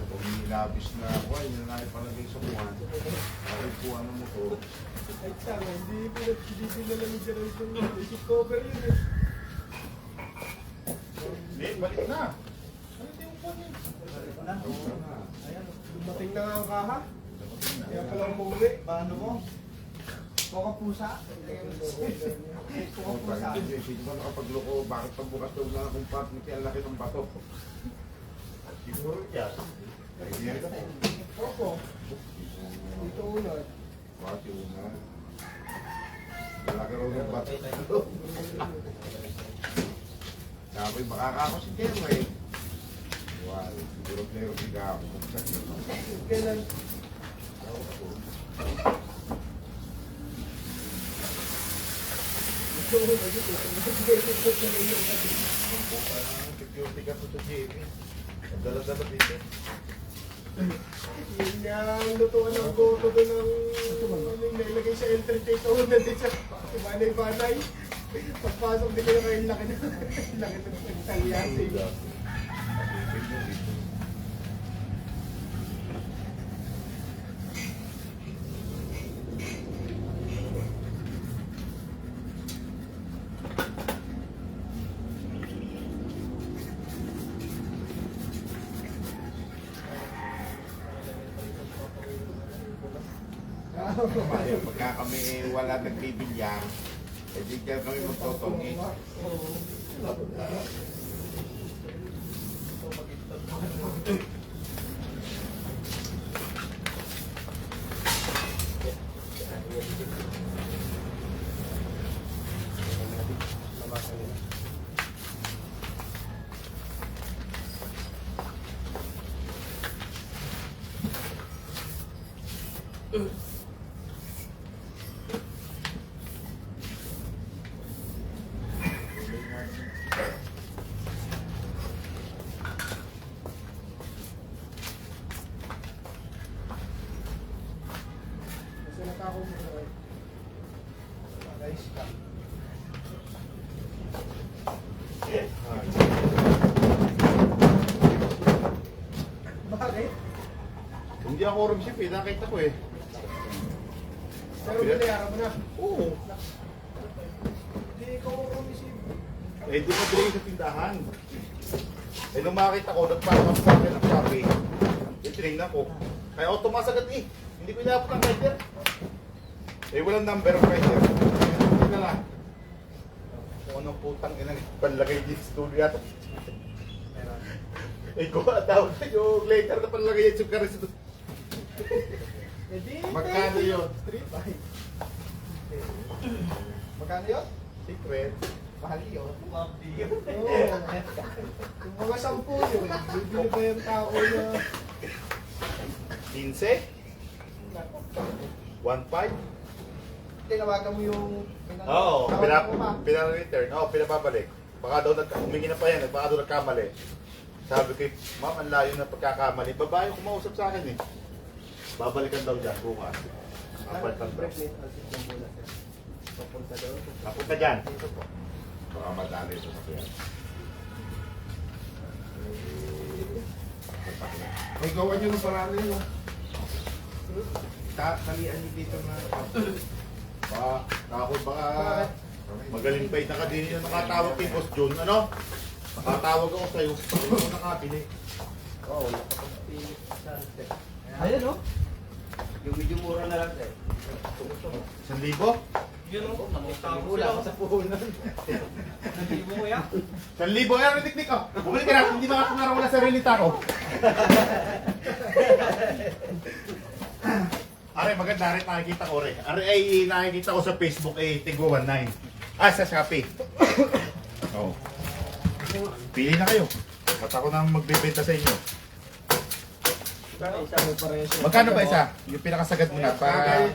Kung nilabis na ako, ay nanay palagay sa buwan. Bakit buwan ng motor? Ay, sana, hindi pinala ni Gerald ng isip cover yun eh. Late, balik na. Dumating na nga ang kaha. Kaya pala umuwi. Paano mo? Poka pusa. Poka pusa. Sige ba nakapagloko, bakit pagbukas daw na ng compartment, ang laki ng bato? Siguro yan. Ay, yan. Opo. Dito unod. Bakit una? Malaki raw ng bato. Sabi, makakako si Jem eh. Wow, siguro player siga ako. Kailan? Security ka po sa JP. Dala-dala dito. Yun nga ang lutuan ng goto doon ng nilagay sa entry take ako na din sa banay-banay. Pagpasok din ko na kayo laki na laki na nagtalyasi. Pagka kami wala nagbibilyang, eh di kaya kami magtotongi. Kasi nakako mo na kayo. Guys, bakit? Hindi ako rumsip eh, nakita ko eh. Pero binayaran mo na. Oo. Hindi ikaw ang receive. Eh, doon na sa tindahan. Eh, nung makita ko, nagparang sa akin ang sabi. Eh, tinignan ko. Kaya ako tumasagat eh. Hindi ko inabot ang rider. Eh, walang number ang rider. Hindi na lang. Kung anong putang inang panlagay dito sa studio yata. Eh, kung tawag na yung later na panlagay yung sukar sa studio. Magkano yun? 3.5. Magkano yun? Secret. Mahal yun. Oo. Yung mga 10 yun, bibili pa yung tao na... 15? 1.5? Tinawagan mo yung... Oo, Tawagan mo pa. pinaka-return. Oo, pinababalik. Baka daw humingi na pa yan, baka daw nagkamali. Sabi ko, ma'am, ang layo na pagkakamali. Babae yung kumausap sa akin eh. Babalikan daw dyan, bukas. Kapalitan daw. Papunta doon. Napunta dyan. Baka madali ito sa kaya. May gawa nyo ng paraan yun, no? Talian niyo dito na... Baka, baka magaling pa yung nakadini yung nakatawag kay Boss John. Ano? Nakatawag ako sa'yo. Ano ko nakabili? Oo. Ayun oh. Yung medyo mura na lang eh. 1,000? Yun o. Wala ako sa puhunan. 1,000 mo yan. 1,000? Ayan, tiktik ko. Bumili ka na, hindi makakungara wala sa relita ko. Are, maganda rin nakikita ko rin. Are, ay nakikita ko sa Facebook, Tigwa 19. Sa Shopee. Oo. Pili na kayo. Ba't ako nang magbibenta sa inyo? Magkano ba isa? Yung pinakasagad mo na para...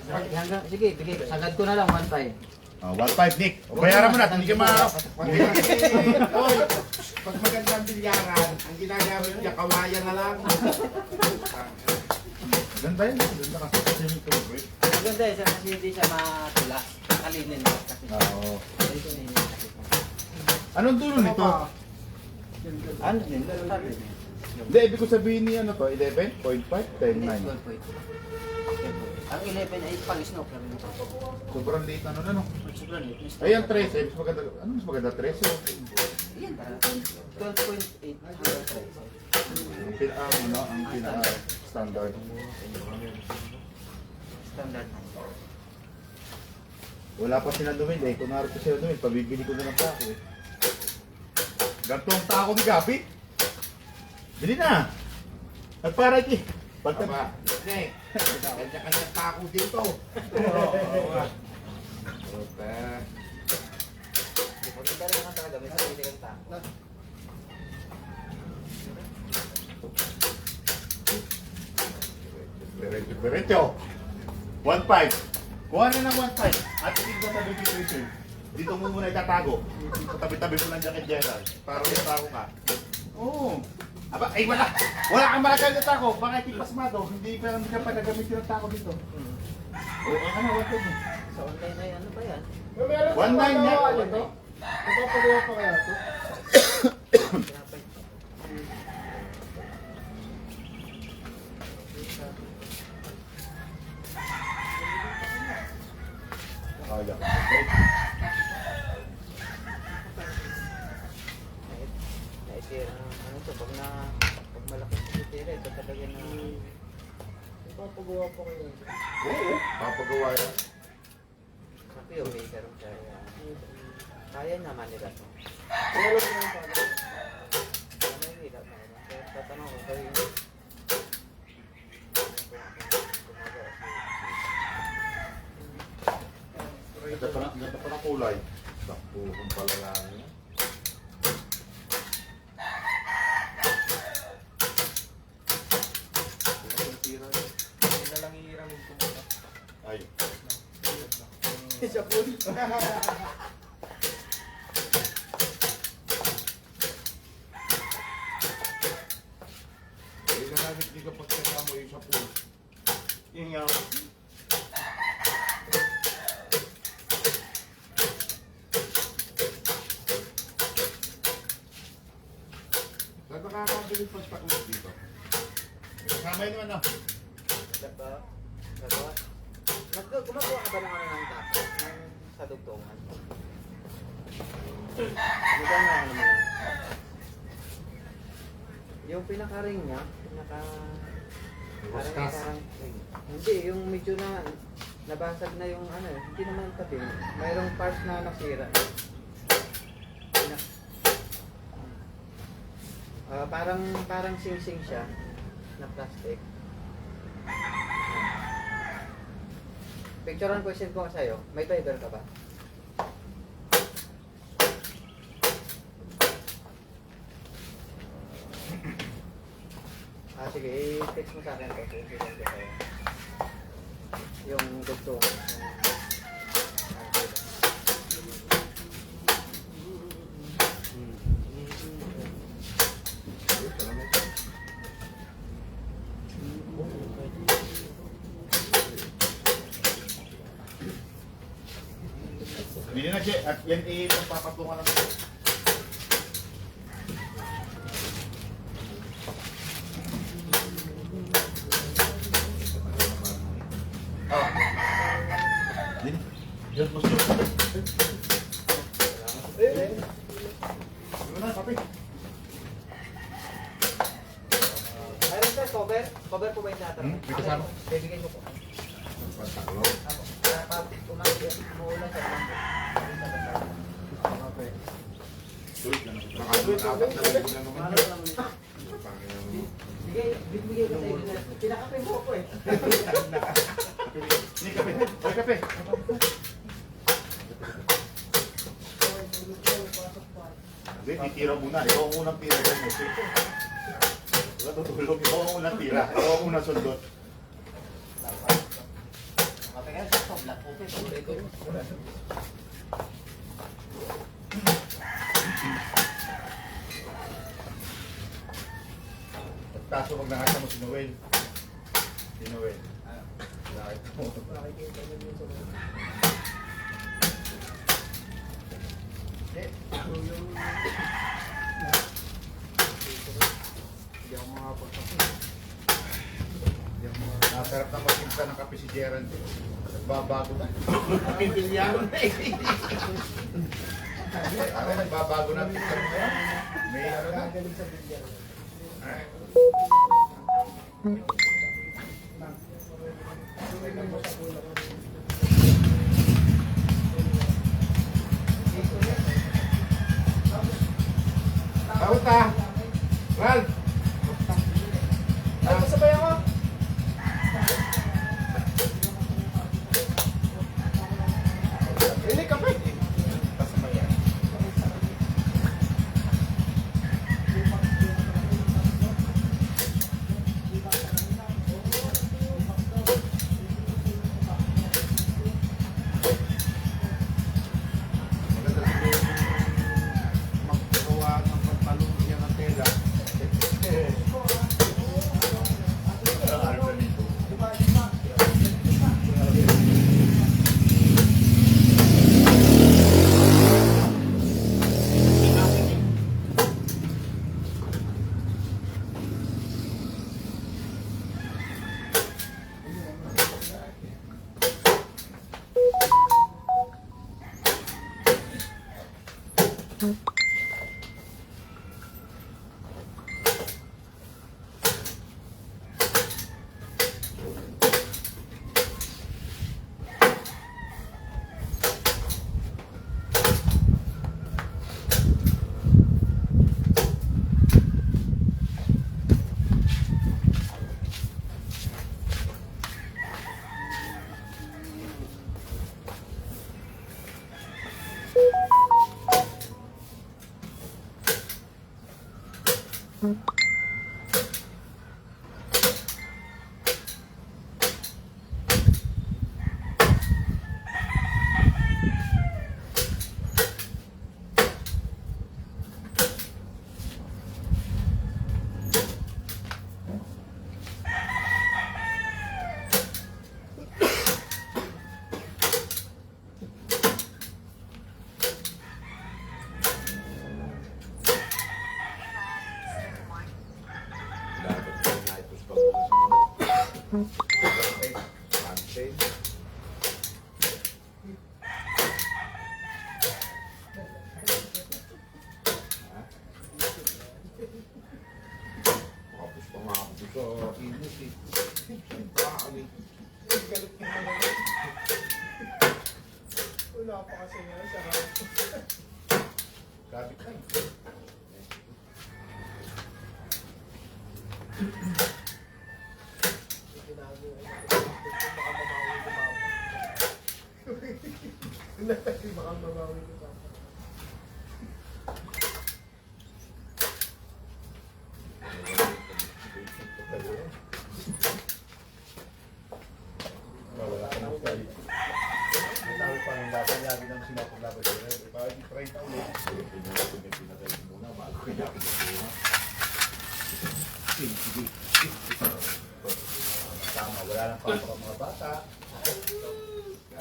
Sige, bigay. Sagad ko na lang 1.5. 1.5 Nick. Bayaran mo na, hindi ka Oy, pag magandang bilyaran, ang ginagamit niya, kawayan na lang. Ganda yun. Ganda kasi yung tubig. Maganda eh, kasi hindi siya matula. Kalinin mo kasi. Oo. Ito na yun. Anong dulo nito? Ano din? Sabi. Hindi, ibig ko sabihin ni ano to, 11.5, 10.9. Ang 11 ay pang snow club. Sobrang late ano na no? Sobrang late. Ayan, 13. Mas maganda, ano mas maganda, 13? Yan, 12.8 hanggang 13. Ang pinaka-standard. Standard na. Wala pa sila Dumil eh. Kung narito sila Dumil, pabibili ko na ng tako eh. Ganto ang tako ni Gabi. Bili na! At para ki. Aba, hindi. Kanya-kanya tako dito. Maganda rin naman talaga, may sarili kang tako. Diretso. 1.5. Kuha na ng 1.5. At tignan sa baby freezer. Dito mo muna itatago. Tabi-tabi mo lang jacket Gerald. Para may tako ka. Oo. Aba, ay wala. Wala kang malagay na tako. Baka ipasmado. Hindi ka pa nagamitin ng tako dito. Oo, ano, 1.5 mo. Sa online ay ano ba yan? Meron 1.9 niya. ano to? Napapagawa pa kaya to? Pinapay. Kaya. Naitira na ano to, pag malaki sa titira, ito talaga na Napapagawa pa kaya to? Oo, papagawa yan. sabi yung maker kaya kaya naman nila to. Wala ko naman pa. Ano yung hirap na yun? Kaya tatanong ko kayo Ganda pa ng kulay. Sakto kung pala lang yan. Ay. Isa po. Hindi na namin hindi ka pagkasama yung sa pool. Yun nga. Saan nakakabili pa sa pool dito? Kasama yun naman ah. Diba? Gagawa. Gumagawa ka ba ng ano ng dapat? Sa dugtungan? Ganda nga ano naman. Yung pinaka-ring niya, parang hindi, yung medyo na nabasag na yung ano, hindi naman tabi. Mayroong parts na nasira. Parang sing-sing siya na plastic. Picturean ko, send ko sa'yo. May driver ka ba? Sige, i-text mo sa akin ito. I-send ko sa'yo. Yung gusto ko. Hindi na siya, at yan magpapatungan ng yan mo siya. Ano na, kape? Ayun sir, cover. Cover po ba yung natin? May kasama? Bibigyan ko po. Pantaklo. Ako. Kaya pa, umuulan sa bangko. Nakakapit na rin na naman. Sige, bibigyan ko sa inyo. Pinakape mo ako eh. Hindi, kape. Ay, kape. Hindi, titira muna. Ikaw ang unang tira dyan. Wala tutulog. Ikaw ang unang tira. Ikaw ang unang sundot. Matagal sa top lang. Okay. At kaso pag nakita mo si Noel. Si Noel. Nakita mo. Hindi ako makapagpapit. Nasarap na magsimpa ng kape si Gerald. Nagbabago na. Pipilyan na eh. Ako nagbabago na. May ano na. Galing sa bilyan. Tawag ta. Ralph. Ay, masabay ako. Hindi, kape. Maganda siguro maggawa ng pantalong yan ng tela. Ano na dito? Dapat ko na ito sa pagbukas mo. Pantay. Tapos pa nga ako sa init eh. Siyempre, Galit na naman. Wala pa kasi nga sa harap. Grabe ka. Baka mabawi ko pa. Wala ka ng style. Ang tawag pa ng laban, lagi nang sinapaglaban sila. Bakit i-try na ulit? Pinatay ko muna bago kaya ako muna. Sige. Tama, wala nang papa ng mga bata.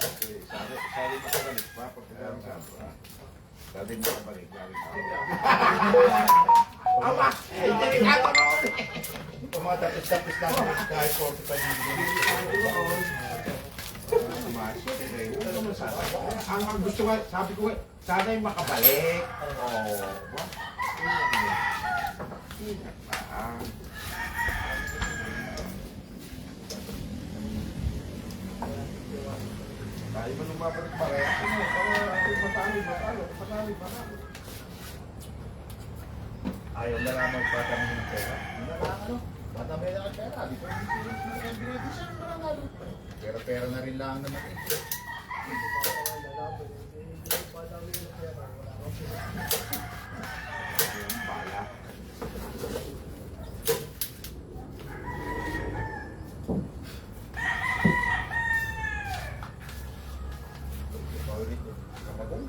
Kasi sabi mo ka balik pa, pagkakaroon ka pa. Sabi mo ka balik, galing ka. Ama! Hindi ka mo! Kung mga tapos-tapos lang, kahit 45 minutes. Ang gusto ko, sabi ko, sana'y makabalik. Oo. Tayo mo nung mabalik pa rin. Matalo. Ayaw na lang magpatamay ng pera. Hindi na lang ano. Patamay lang ang pera. Di pa hindi siya mananalo. Pera na rin lang naman eh. Bala. Paulit eh. Kamagong.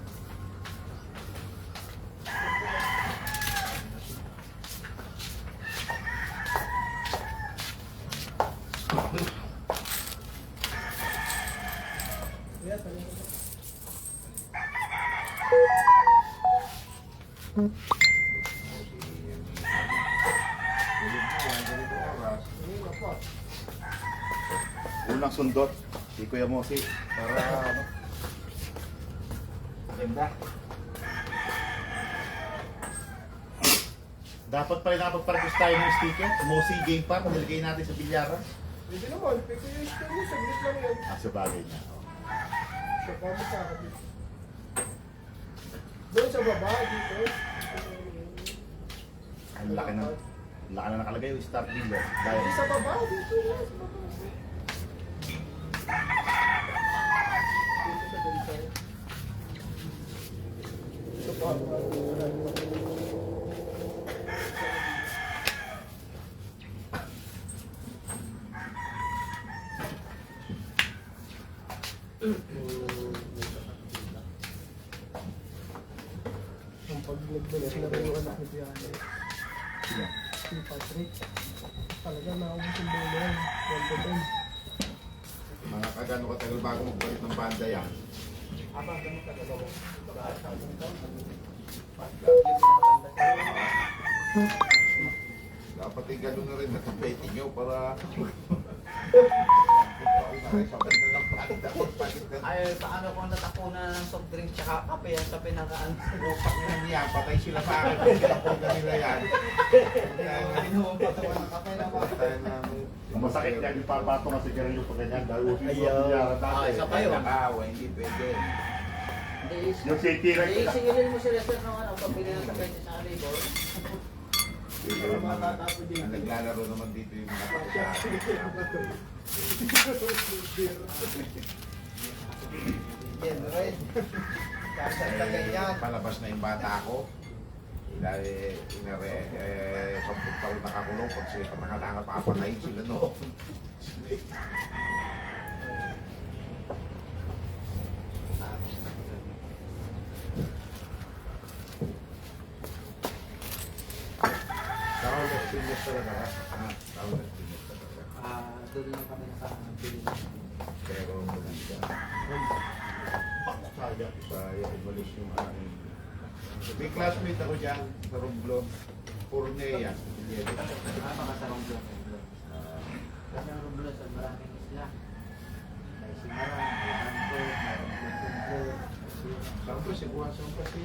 Unang sundot, si Kuya Mosi, para ano, maganda. Dapat pala nakapagparagos tayo ng sticker, Mosi Game Park, nilagay natin sa bilyaran. Hindi naman, pwede yung story, saglit lang yan. Sa bagay niya. Siya pa mo sa akin. Doon sa baba, dito. Ang laki na nakalagay yung start dealer. Hindi sa baba, dito. Sa baba. Dito sa ganito. Ito pa. Ang pag-nagbalas na rin yung anak ni Diana. Si Patrick. Talaga naubos yung bola yan. 1-10. Mga kagano katagal bago magbalik ng banda yan. Aba, ganun ka dalawa. Dapat ay gano'n na rin natapete nyo para... Ay, paano kung natapunan ng soft drink tsaka kape yan sa pinakaan? Upak nila niya, patay sila sa akin. Pinapunta nila yan. Pinuhong patawan ng kape na ba? Patay namin. Ang masakit yan yung papato nga si Gerardo pa ganyan dahil usin sa bilyaran Ah, isa dati. pa yun. Nakawa, hindi pwede. Yung city Hindi, right na. singilin mo sila sir ng ano, pag binili ng kape sa labor. Ang naglalaro naman dito yung mga kapatid. Yan, right? Kasagtagan yan. Palabas na yung bata ko. Dahil sampung taon nakakulong pag sila nakalangat papatayin sila no. Tawag na pinyas talaga ka. Tawag na pinyas talaga. Doon lang kami nakabili. Pero maganda. Kaya umalis yung aking. May classmate ako dyan sa Romblon. Purnea. Baka sa Romblon. Kasi ang Romblon sa maraming isla. May Simara, may Banco, may Romblon. Saan pa si Buwan? Saan pa si...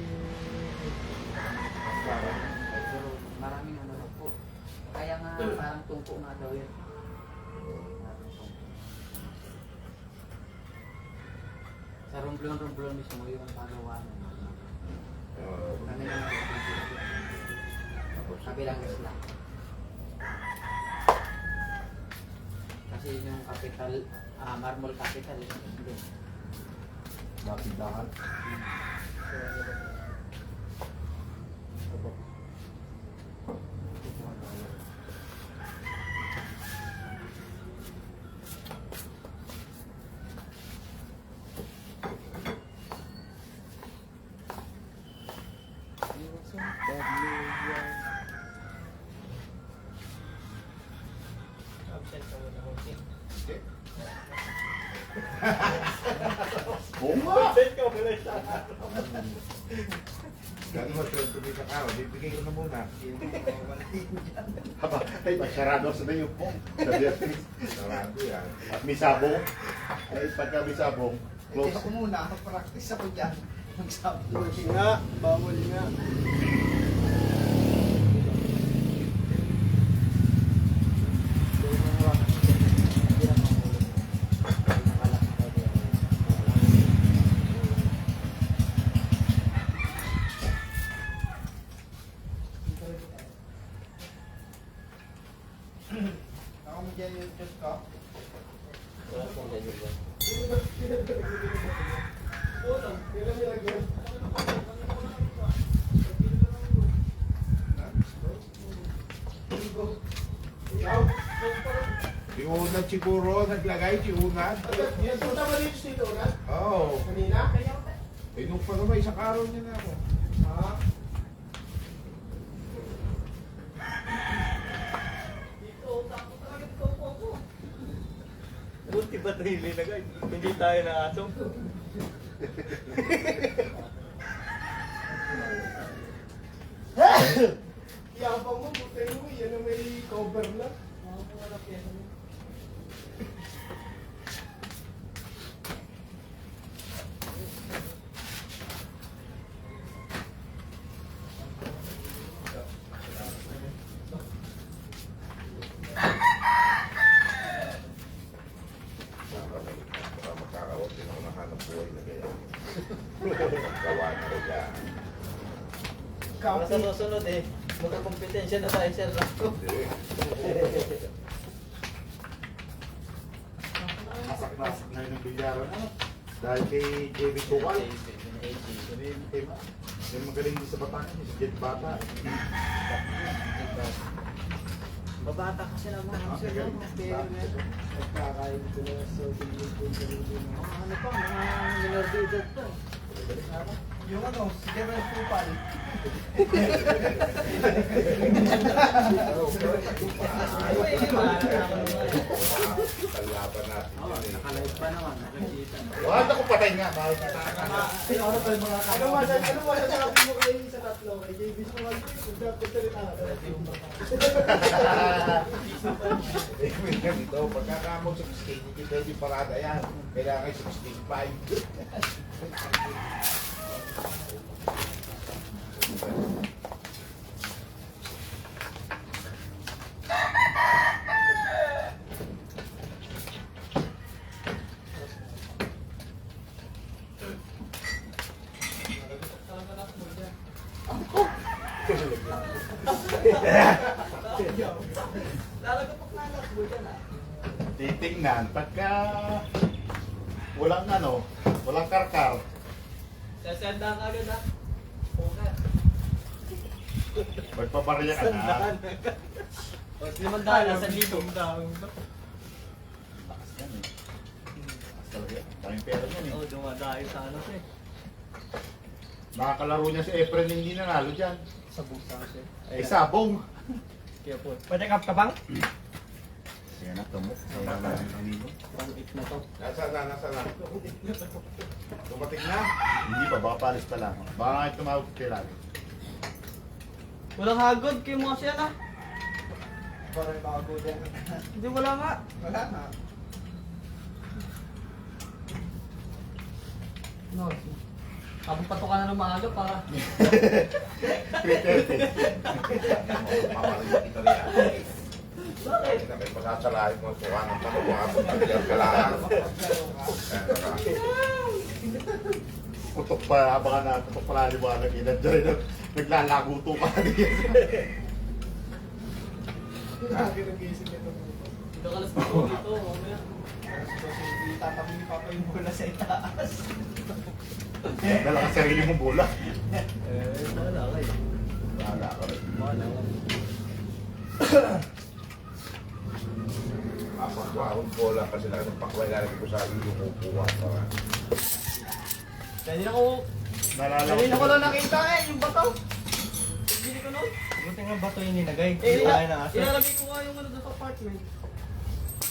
Pero maraming ano na po. Kaya nga parang tungko nga daw yan. Sa Romblon mismo yung pagawa ng kami lang kabilang isla. kasi yung capital, marble capital. Dapat. Absent ka muna, okay. Oo nga! Absent ka muna siya. Gano'n mo, 20 sa karo, bibigay ko na muna. Haba, ay, masyarado sa yung pong. Sabi natin, Sarado yan. at may sabong. Ay, pagka may sabong, close. Ako muna, practice ako dyan. Magsabot nga, bawal nga. Ako mo dyan yung Diyos ko. Wala pong ganyan ba? Si Unad siguro, naglagay si Unad. Yan, punta mo dito dito, Rat. Oo. Kanina? Eh, nung pa naman, isang araw niya na ako. Ha? Buti ba ito nilagay? Hindi tayo na aso. Yabang mo, butin mo, yan ang may cover na. Baka magkakawag din ako nahanap buhay na kaya. Gawa na rin yan. Para sa susunod eh, magkakompetensya na tayo sir. Masak na yun ang bilyaran. Dahil kay JB Tuwal. Yung magaling din sa Batangas, si Jet Bata. Babata kasi naman ang sir, no? Pero Nagkakain ko na sa tingin ko sa tingin mo. ano pa, mga minor de edad to. Yung ano, si Gerald Kupal. Kalaban natin Oo, yan eh. nakalive pa naman, nakikita. Wala ko patay nga. Ano masasabi mo kayo sa tatlo? Kay JB Suwal, kung dapat salita ka. Ganito, pagkakamot sa 16, hindi pwede parada yan. Kailangan 16.5. Titingnan, pagka walang ano, walang karkar. Sasanda ka agad ha. Okay. Magpabarya ka na. O, 500 sa libo. Takas yan eh. Takas talaga. Daming pera yan eh. Oo, dumadayo sa ano siya. Nakakalaro niya si Efren hindi nanalo dyan. Sa busa siya. Eh sabong. Kaya po. Pwede ka tabang? Sige na, tumok. Sama na ng libo. 1.8 na to. Nasaan na, nasaan na? Tumating na? Hindi pa, baka palis pa lang. Baka nga tumawag kayo lagi. Walang hagod kay mo siya na. Parang bago din. Hindi wala nga. Wala na. No. Habang patukan na ng maaga para. 3:30. Maparinig kita riyan. Bakit? May pasasalahin mo suka ng tanong mo habang nagyan ka lang. Putok pa, abangan na, putok pa na liwanag yun. Nandiyan rin, naglalago to pa. Lagi nag-iisip ito. Ito Nakalas pa po dito, mamaya. Hindi tatabi ni Papa yung bola sa itaas. Dala ka sarili mong bola. Wala kayo. Bahala ka rin. Wala ka. Apakawang bola kasi nakapakaway lalagay ko sa akin yung kukuha para. Kanina ko lang nakita yung bato. Bili ko nun. Buti nga bato yung ninagay. Ilalagay ko nga yung ano doon sa apartment.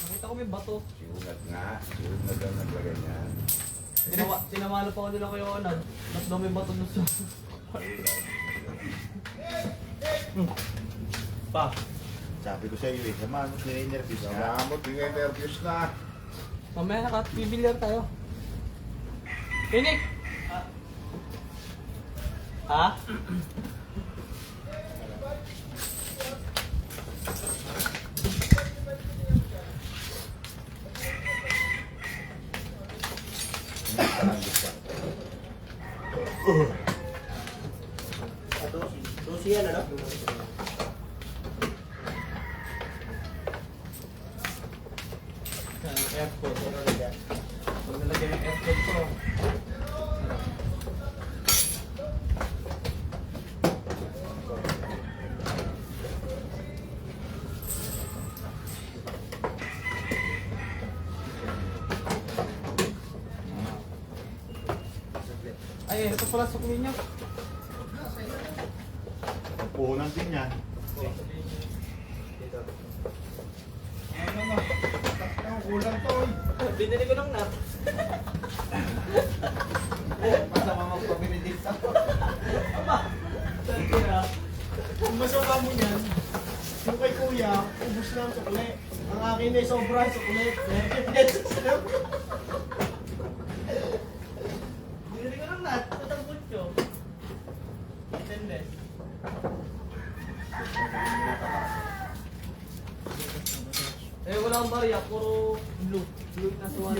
Nakita ko may bato. Siunat nga. Siunat ang naglagay niya. Sinamalo pa ko nila kayo Onad. Mas daw may bato doon sa... Pa. Sabi ko sa iyo eh, naman mo nire-nervous ka. Salamat, yung interviews na. Mamaya bibilyar tayo. Pinik! Ha? Dosi yan, ano? Airport. Pag nalagyan yung airport ko. Ay, ito pala sa kumin niya. Puhunan din yan. Kulang to. Binili ko lang na. Masama magpabili dito. Aba! Saan kaya? Kung masama mo yan, yung kay kuya, ubus na ang sukle. Ang akin ay sobra sukle. 30 pesos lang. Binili ko lang na. Tatang buncho. Attendance. Eh, wala akong barya. Puro blue. Blue na suwan.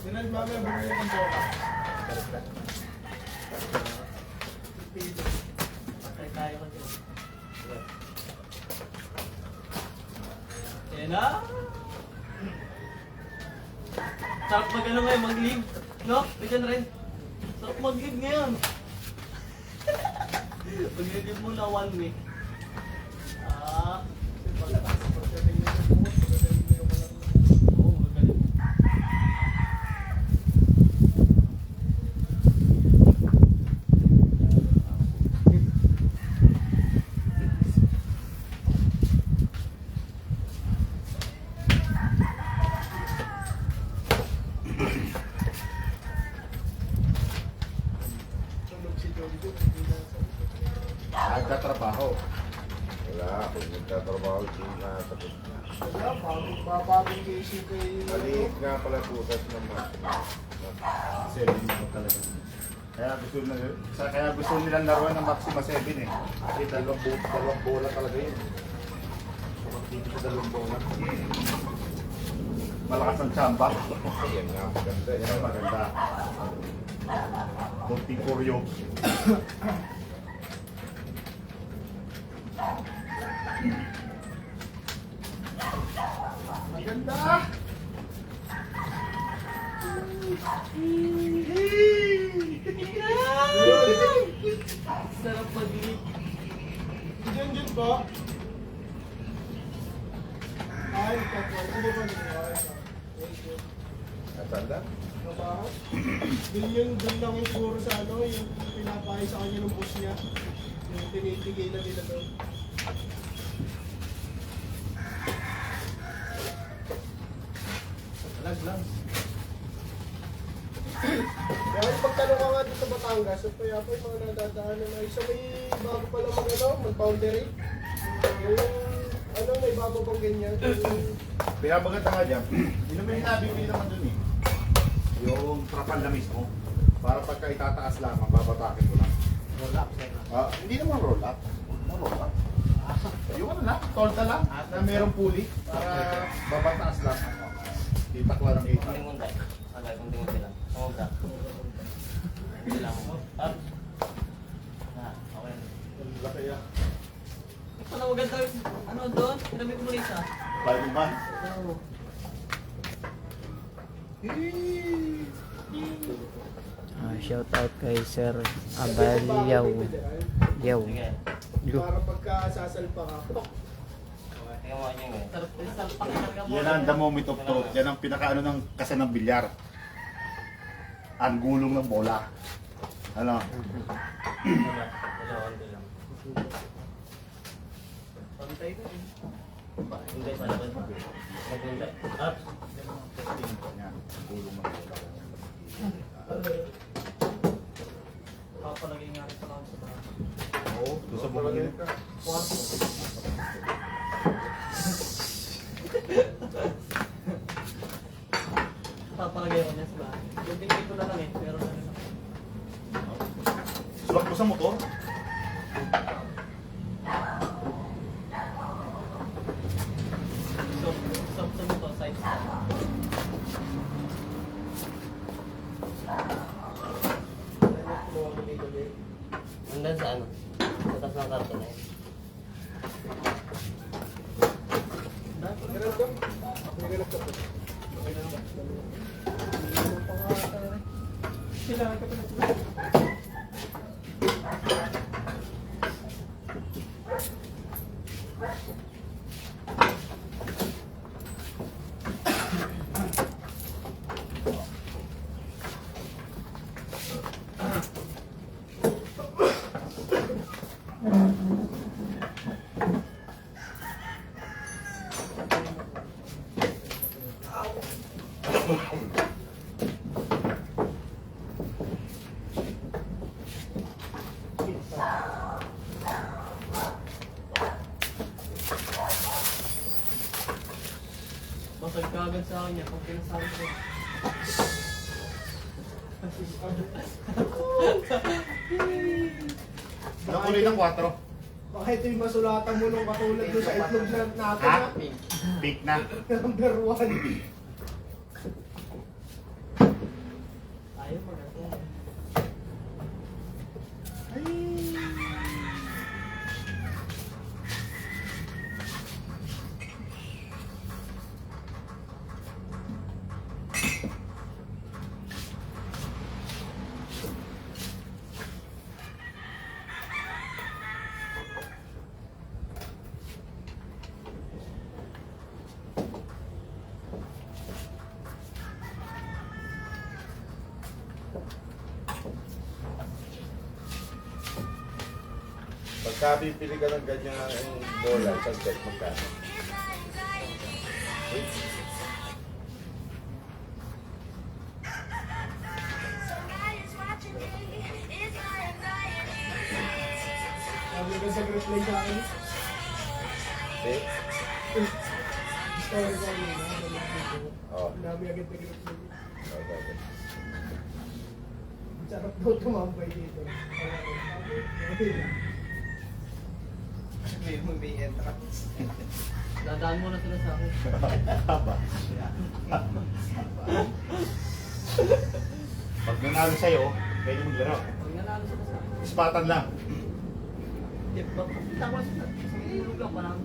Sinal mamaya bumili ng boka. Patay tayo ka dyan. Yan na. Sarap mag ano ngayon, mag-leave. No? Bigyan rin. Sarap mag-leave ngayon. Mag-leave mo na 1 week. Ah. Oo, magaling. Tulog si Jojo. Nagtatrabaho. Wala, kung nagtatrabaho, hindi na tapos na. Wala, babagong isip kay... Maliit nga pala tutas naman. Kasi mo talaga. Kaya gusto nilang laruan ng Maxima 7 eh. Kasi dalawang bola talaga yun. Sukat dito sa dalawang bola. Malakas ang tsamba. Yan nga, maganda. Yan ang maganda. Kunting kuryo. Maganda! Sarap mag-leave. Diyan po. Ay, kapwa. Ano ba nito? Natanda? Trabaho. Doon lang yung siguro sa ano, yung pinapahay sa kanya ng boss niya. Yung tinitigay na nila doon. Alag lang. Kaya pagtanong ka nga dito sa Batangas, at kaya po yung mga nadadaanan na isa may bago pala mag-boundary. Yung ano, may bago pang ganyan. Pinabagata nga dyan. Yun naman yung nabibili naman dun eh. Yung trapal na mismo. Para pagka itataas lang, babatakin mo lang. Roll up, sir. Hindi naman roll up. Roll up. Yung ano lang, tolta lang. Na merong pulley. Para babataas lang. Titak lang ng 80. Kunting munday. Agad, kunting munday lang. Sumobra. Hindi lang. Up. Shout out kay Sir Abalyaw. Yaw. Lu. Para pagka sasalpa ka, pok. Yan ang the moment of truth. Yan ang pinakaano ng kasan ng bilyar. Ang gulong ng bola. Ano? Pantay ka eh. Hindi pala ba? Maganda. Up. Yan, ang gulong ng bola. Papalagay nga rin sa lang sa mga. Oo, doon sa bumagin. Papalagay ko niya sa bahay. Yung tingin ko na lang eh. Pero ano na. Sulat mo sa motor? So mo to, side stand. Nandun sa ano? Sa taas ng karton eh. Kailangan ka pa na. Basag ka agad sa akin yan. Kung pinasabi ko. Nakuloy ng 4. Baka ito yung masulatan mo nung katulad doon sa itlog na natin Ha? na. Pink na. Number 1. Ayaw mo na ito. Pagka bibili ka ng ganyan bola, isang set magkano? Sabi ka sa reply sa akin. Eh? Story ko yun. Oo. Ang dami agad nag-reply. Okay. Sarap daw tumambay dito. Dadaan mo na sila sa akin. Haba. Pag nanalo sa'yo, pwede maglaro. Pag nanalo sila sa akin. Ispatan lang. Hindi, pakita ko sila. Sa ilog lang parang.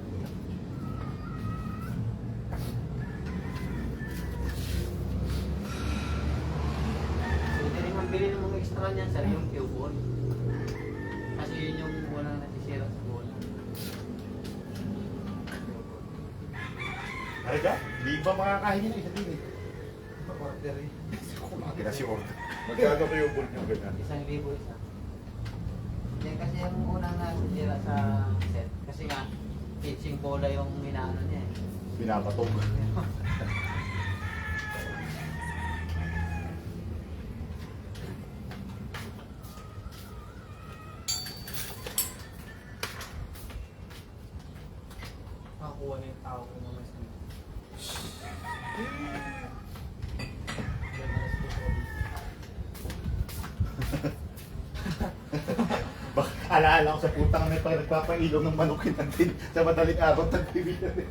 Hindi rin mambili ng mga extra niyan sa yung cue ball. Kasi yun yung unang nasisira sa bola. Harga, hindi ba makakain yun isa din eh? Kumakita si Order. Magkano kayo ball nyo ganyan? 1,000 isa. Yan kasi yung unang nasisira sa set. Kasi nga, pitching bola yung minaano niya eh. Pinapatog. Makakuha na yung tao ko naman sa Baka alaala ko sa putang may pag nagpapailong ng manukin natin sa madaling araw nagbibilan eh.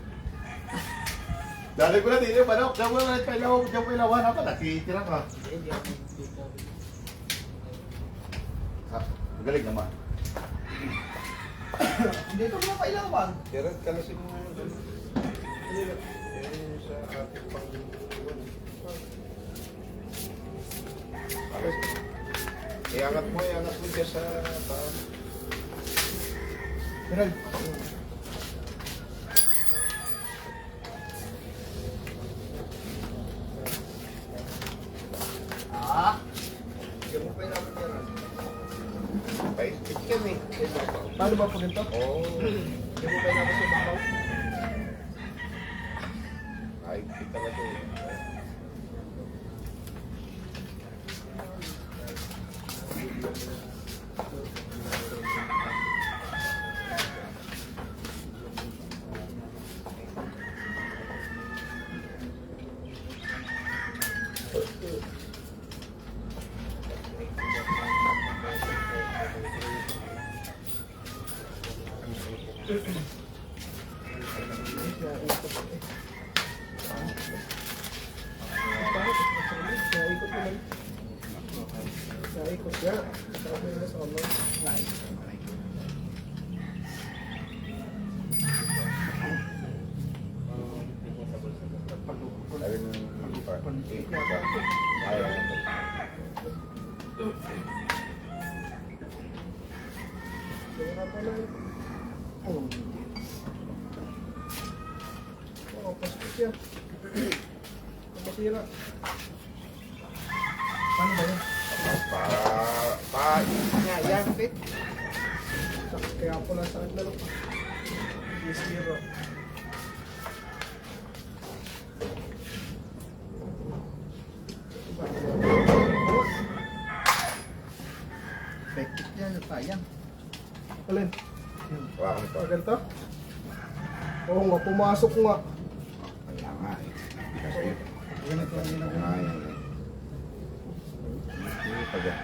Dali ko na din yung manok, diyan mo na diyan mo ilawan pa, nakitira ka. Magaling naman. Dito mo pa ilawan. Kaya kalasin mo yun. Eh, sa ating pang... Iangat mo dyan sa taas. Gerald. Yung mo pa yung namin yan. Pa-spit yan eh. Paano ba po ganito? Oo. Yung mo pa yung sa babaw? Ay, kita na to. Naikot naman. Naikot siya. Sabi na sa ano. Sabi ng mag-part. Ayaw na to. Kaya pa lang. Oh. Oh, pasko siya. Masira. Paano ba yun? Niya, yan, fit. Kaya pala sa akin na lang. Masira. Effective yan, sayang. Alin? Hawakan ito. Ganito? Oo nga, pumasok nga. Kaya nga eh. Kasi, Ganito lang yun. nga yan eh. Hindi pa dyan.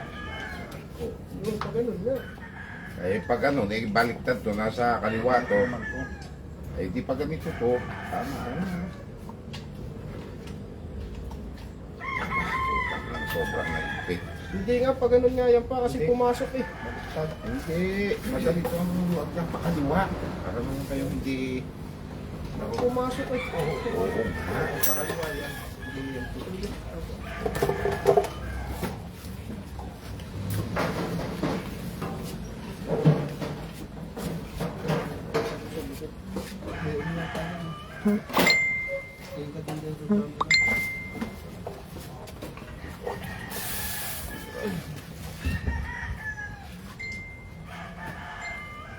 Yun, pa ganun nga. Eh, pag ano, baliktad to, nasa kaliwa to. Eh, di pa ganito to. Tama. Sobrang naipit. Hindi nga, pa ganun nga yan pa kasi Hindi. pumasok eh. Hindi, magalito ang huwag lang pa kaliwa. Para naman kayong hindi... Pumasok eh. Oo, ha? Pa kaliwa yan. Hindi yan.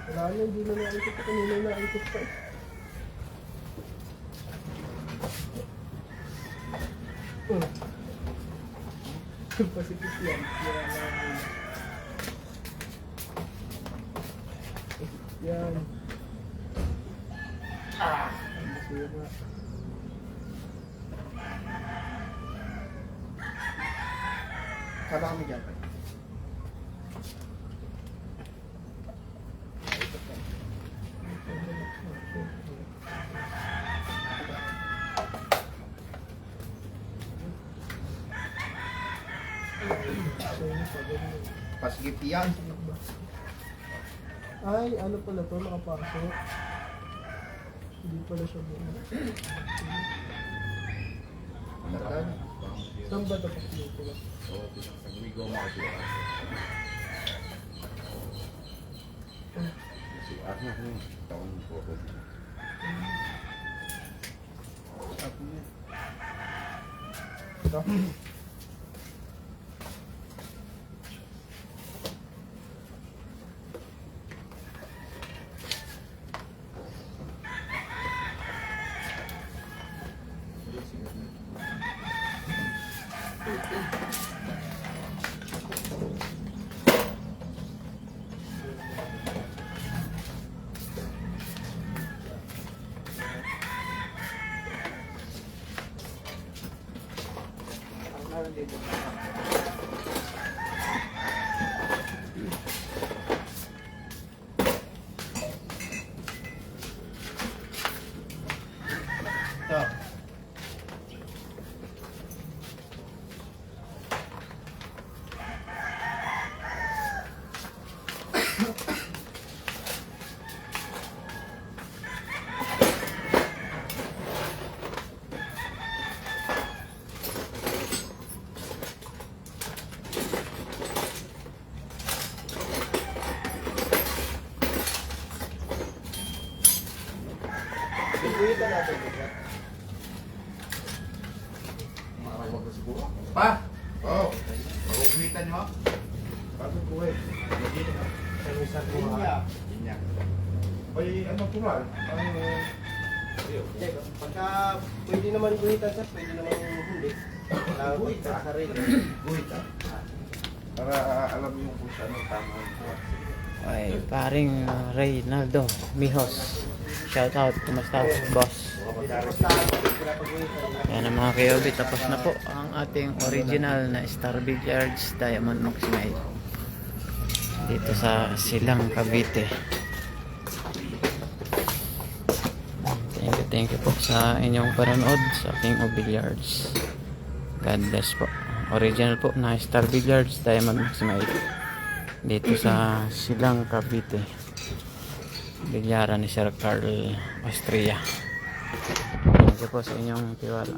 Wala na, hindi na naikot pa. Kanina naikot pa eh. Pasikip yan. Yan. Masira. Karami dyan. Pasigip yan. Ay, ano pala to? Nakapasok. Hindi pala siya buo. Saan ba dapat dito? Oo, pag-umigaw mo kasi. Kasi, ano, taon po ako. Ito? Meron dito. Ito. natin. Marawag na siguro. Pa! Oo. Pag-umitan nyo. Bakit po eh? Linya. Linya. Ay, ano po ba? Ano? Pagka pwede naman guhitan sir, pwede naman hindi. Guhita. Sarili. Guhita. Para alam mo kung saan ang tama. Ay, paring Reynaldo Mijos. Shout out, kumusta boss? Yan ang mga kayobi, tapos na po ang ating original na Star Billiards Diamond Maximite dito sa Silang, Cavite. Thank you po sa inyong panonood sa King of Billiards. God bless po. Original po na Star Billiards Diamond Maximite dito sa Silang, Cavite. Bilyaran ni Sir Carl Austria. Thank you po sa inyong tiwala.